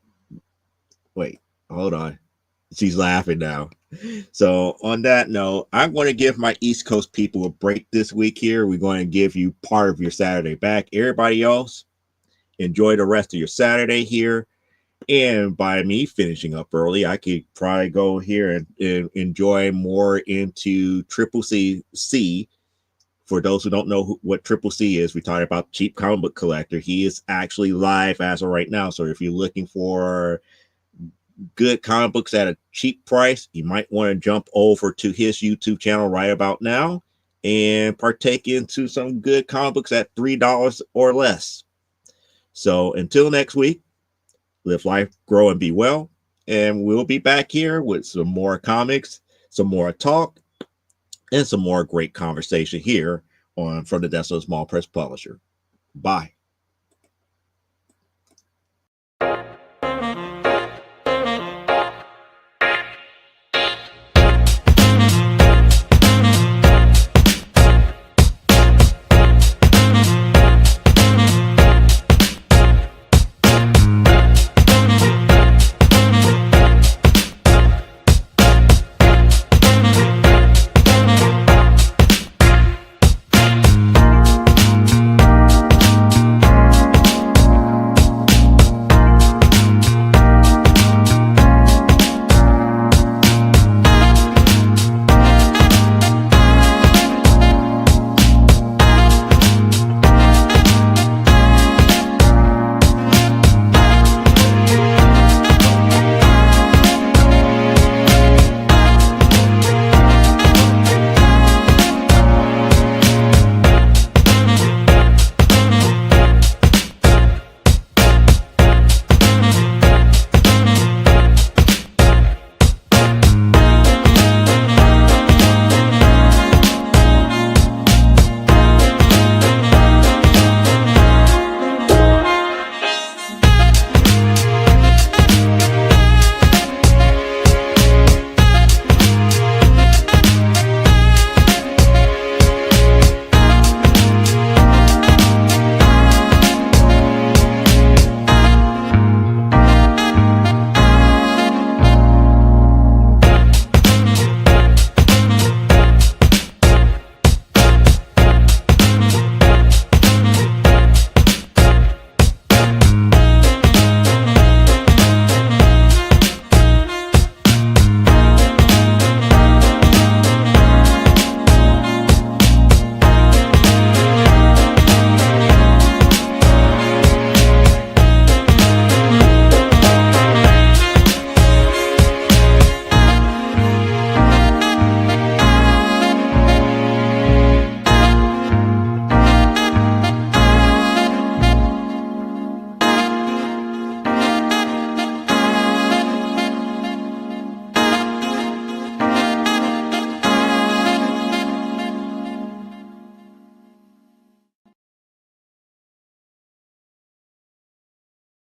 wait, hold on. She's laughing now. So on that note, I'm going to give my East Coast people a break this week here. We're going to give you part of your Saturday back. Everybody else, enjoy the rest of your Saturday here. And by me finishing up early, I could probably go here and enjoy more into Triple C. For those who don't know what Triple C is, we talked about Cheap Comic Book Collector. He is actually live as of right now. So if you're looking for good comic books at a cheap price, you might want to jump over to his YouTube channel right about now and partake into some good comic books at $3 or less. So until next week, live life, grow, and be well. And we'll be back here with some more comics, some more talk, and some more great conversation here on From the Desk of a Small Press Publisher. Bye.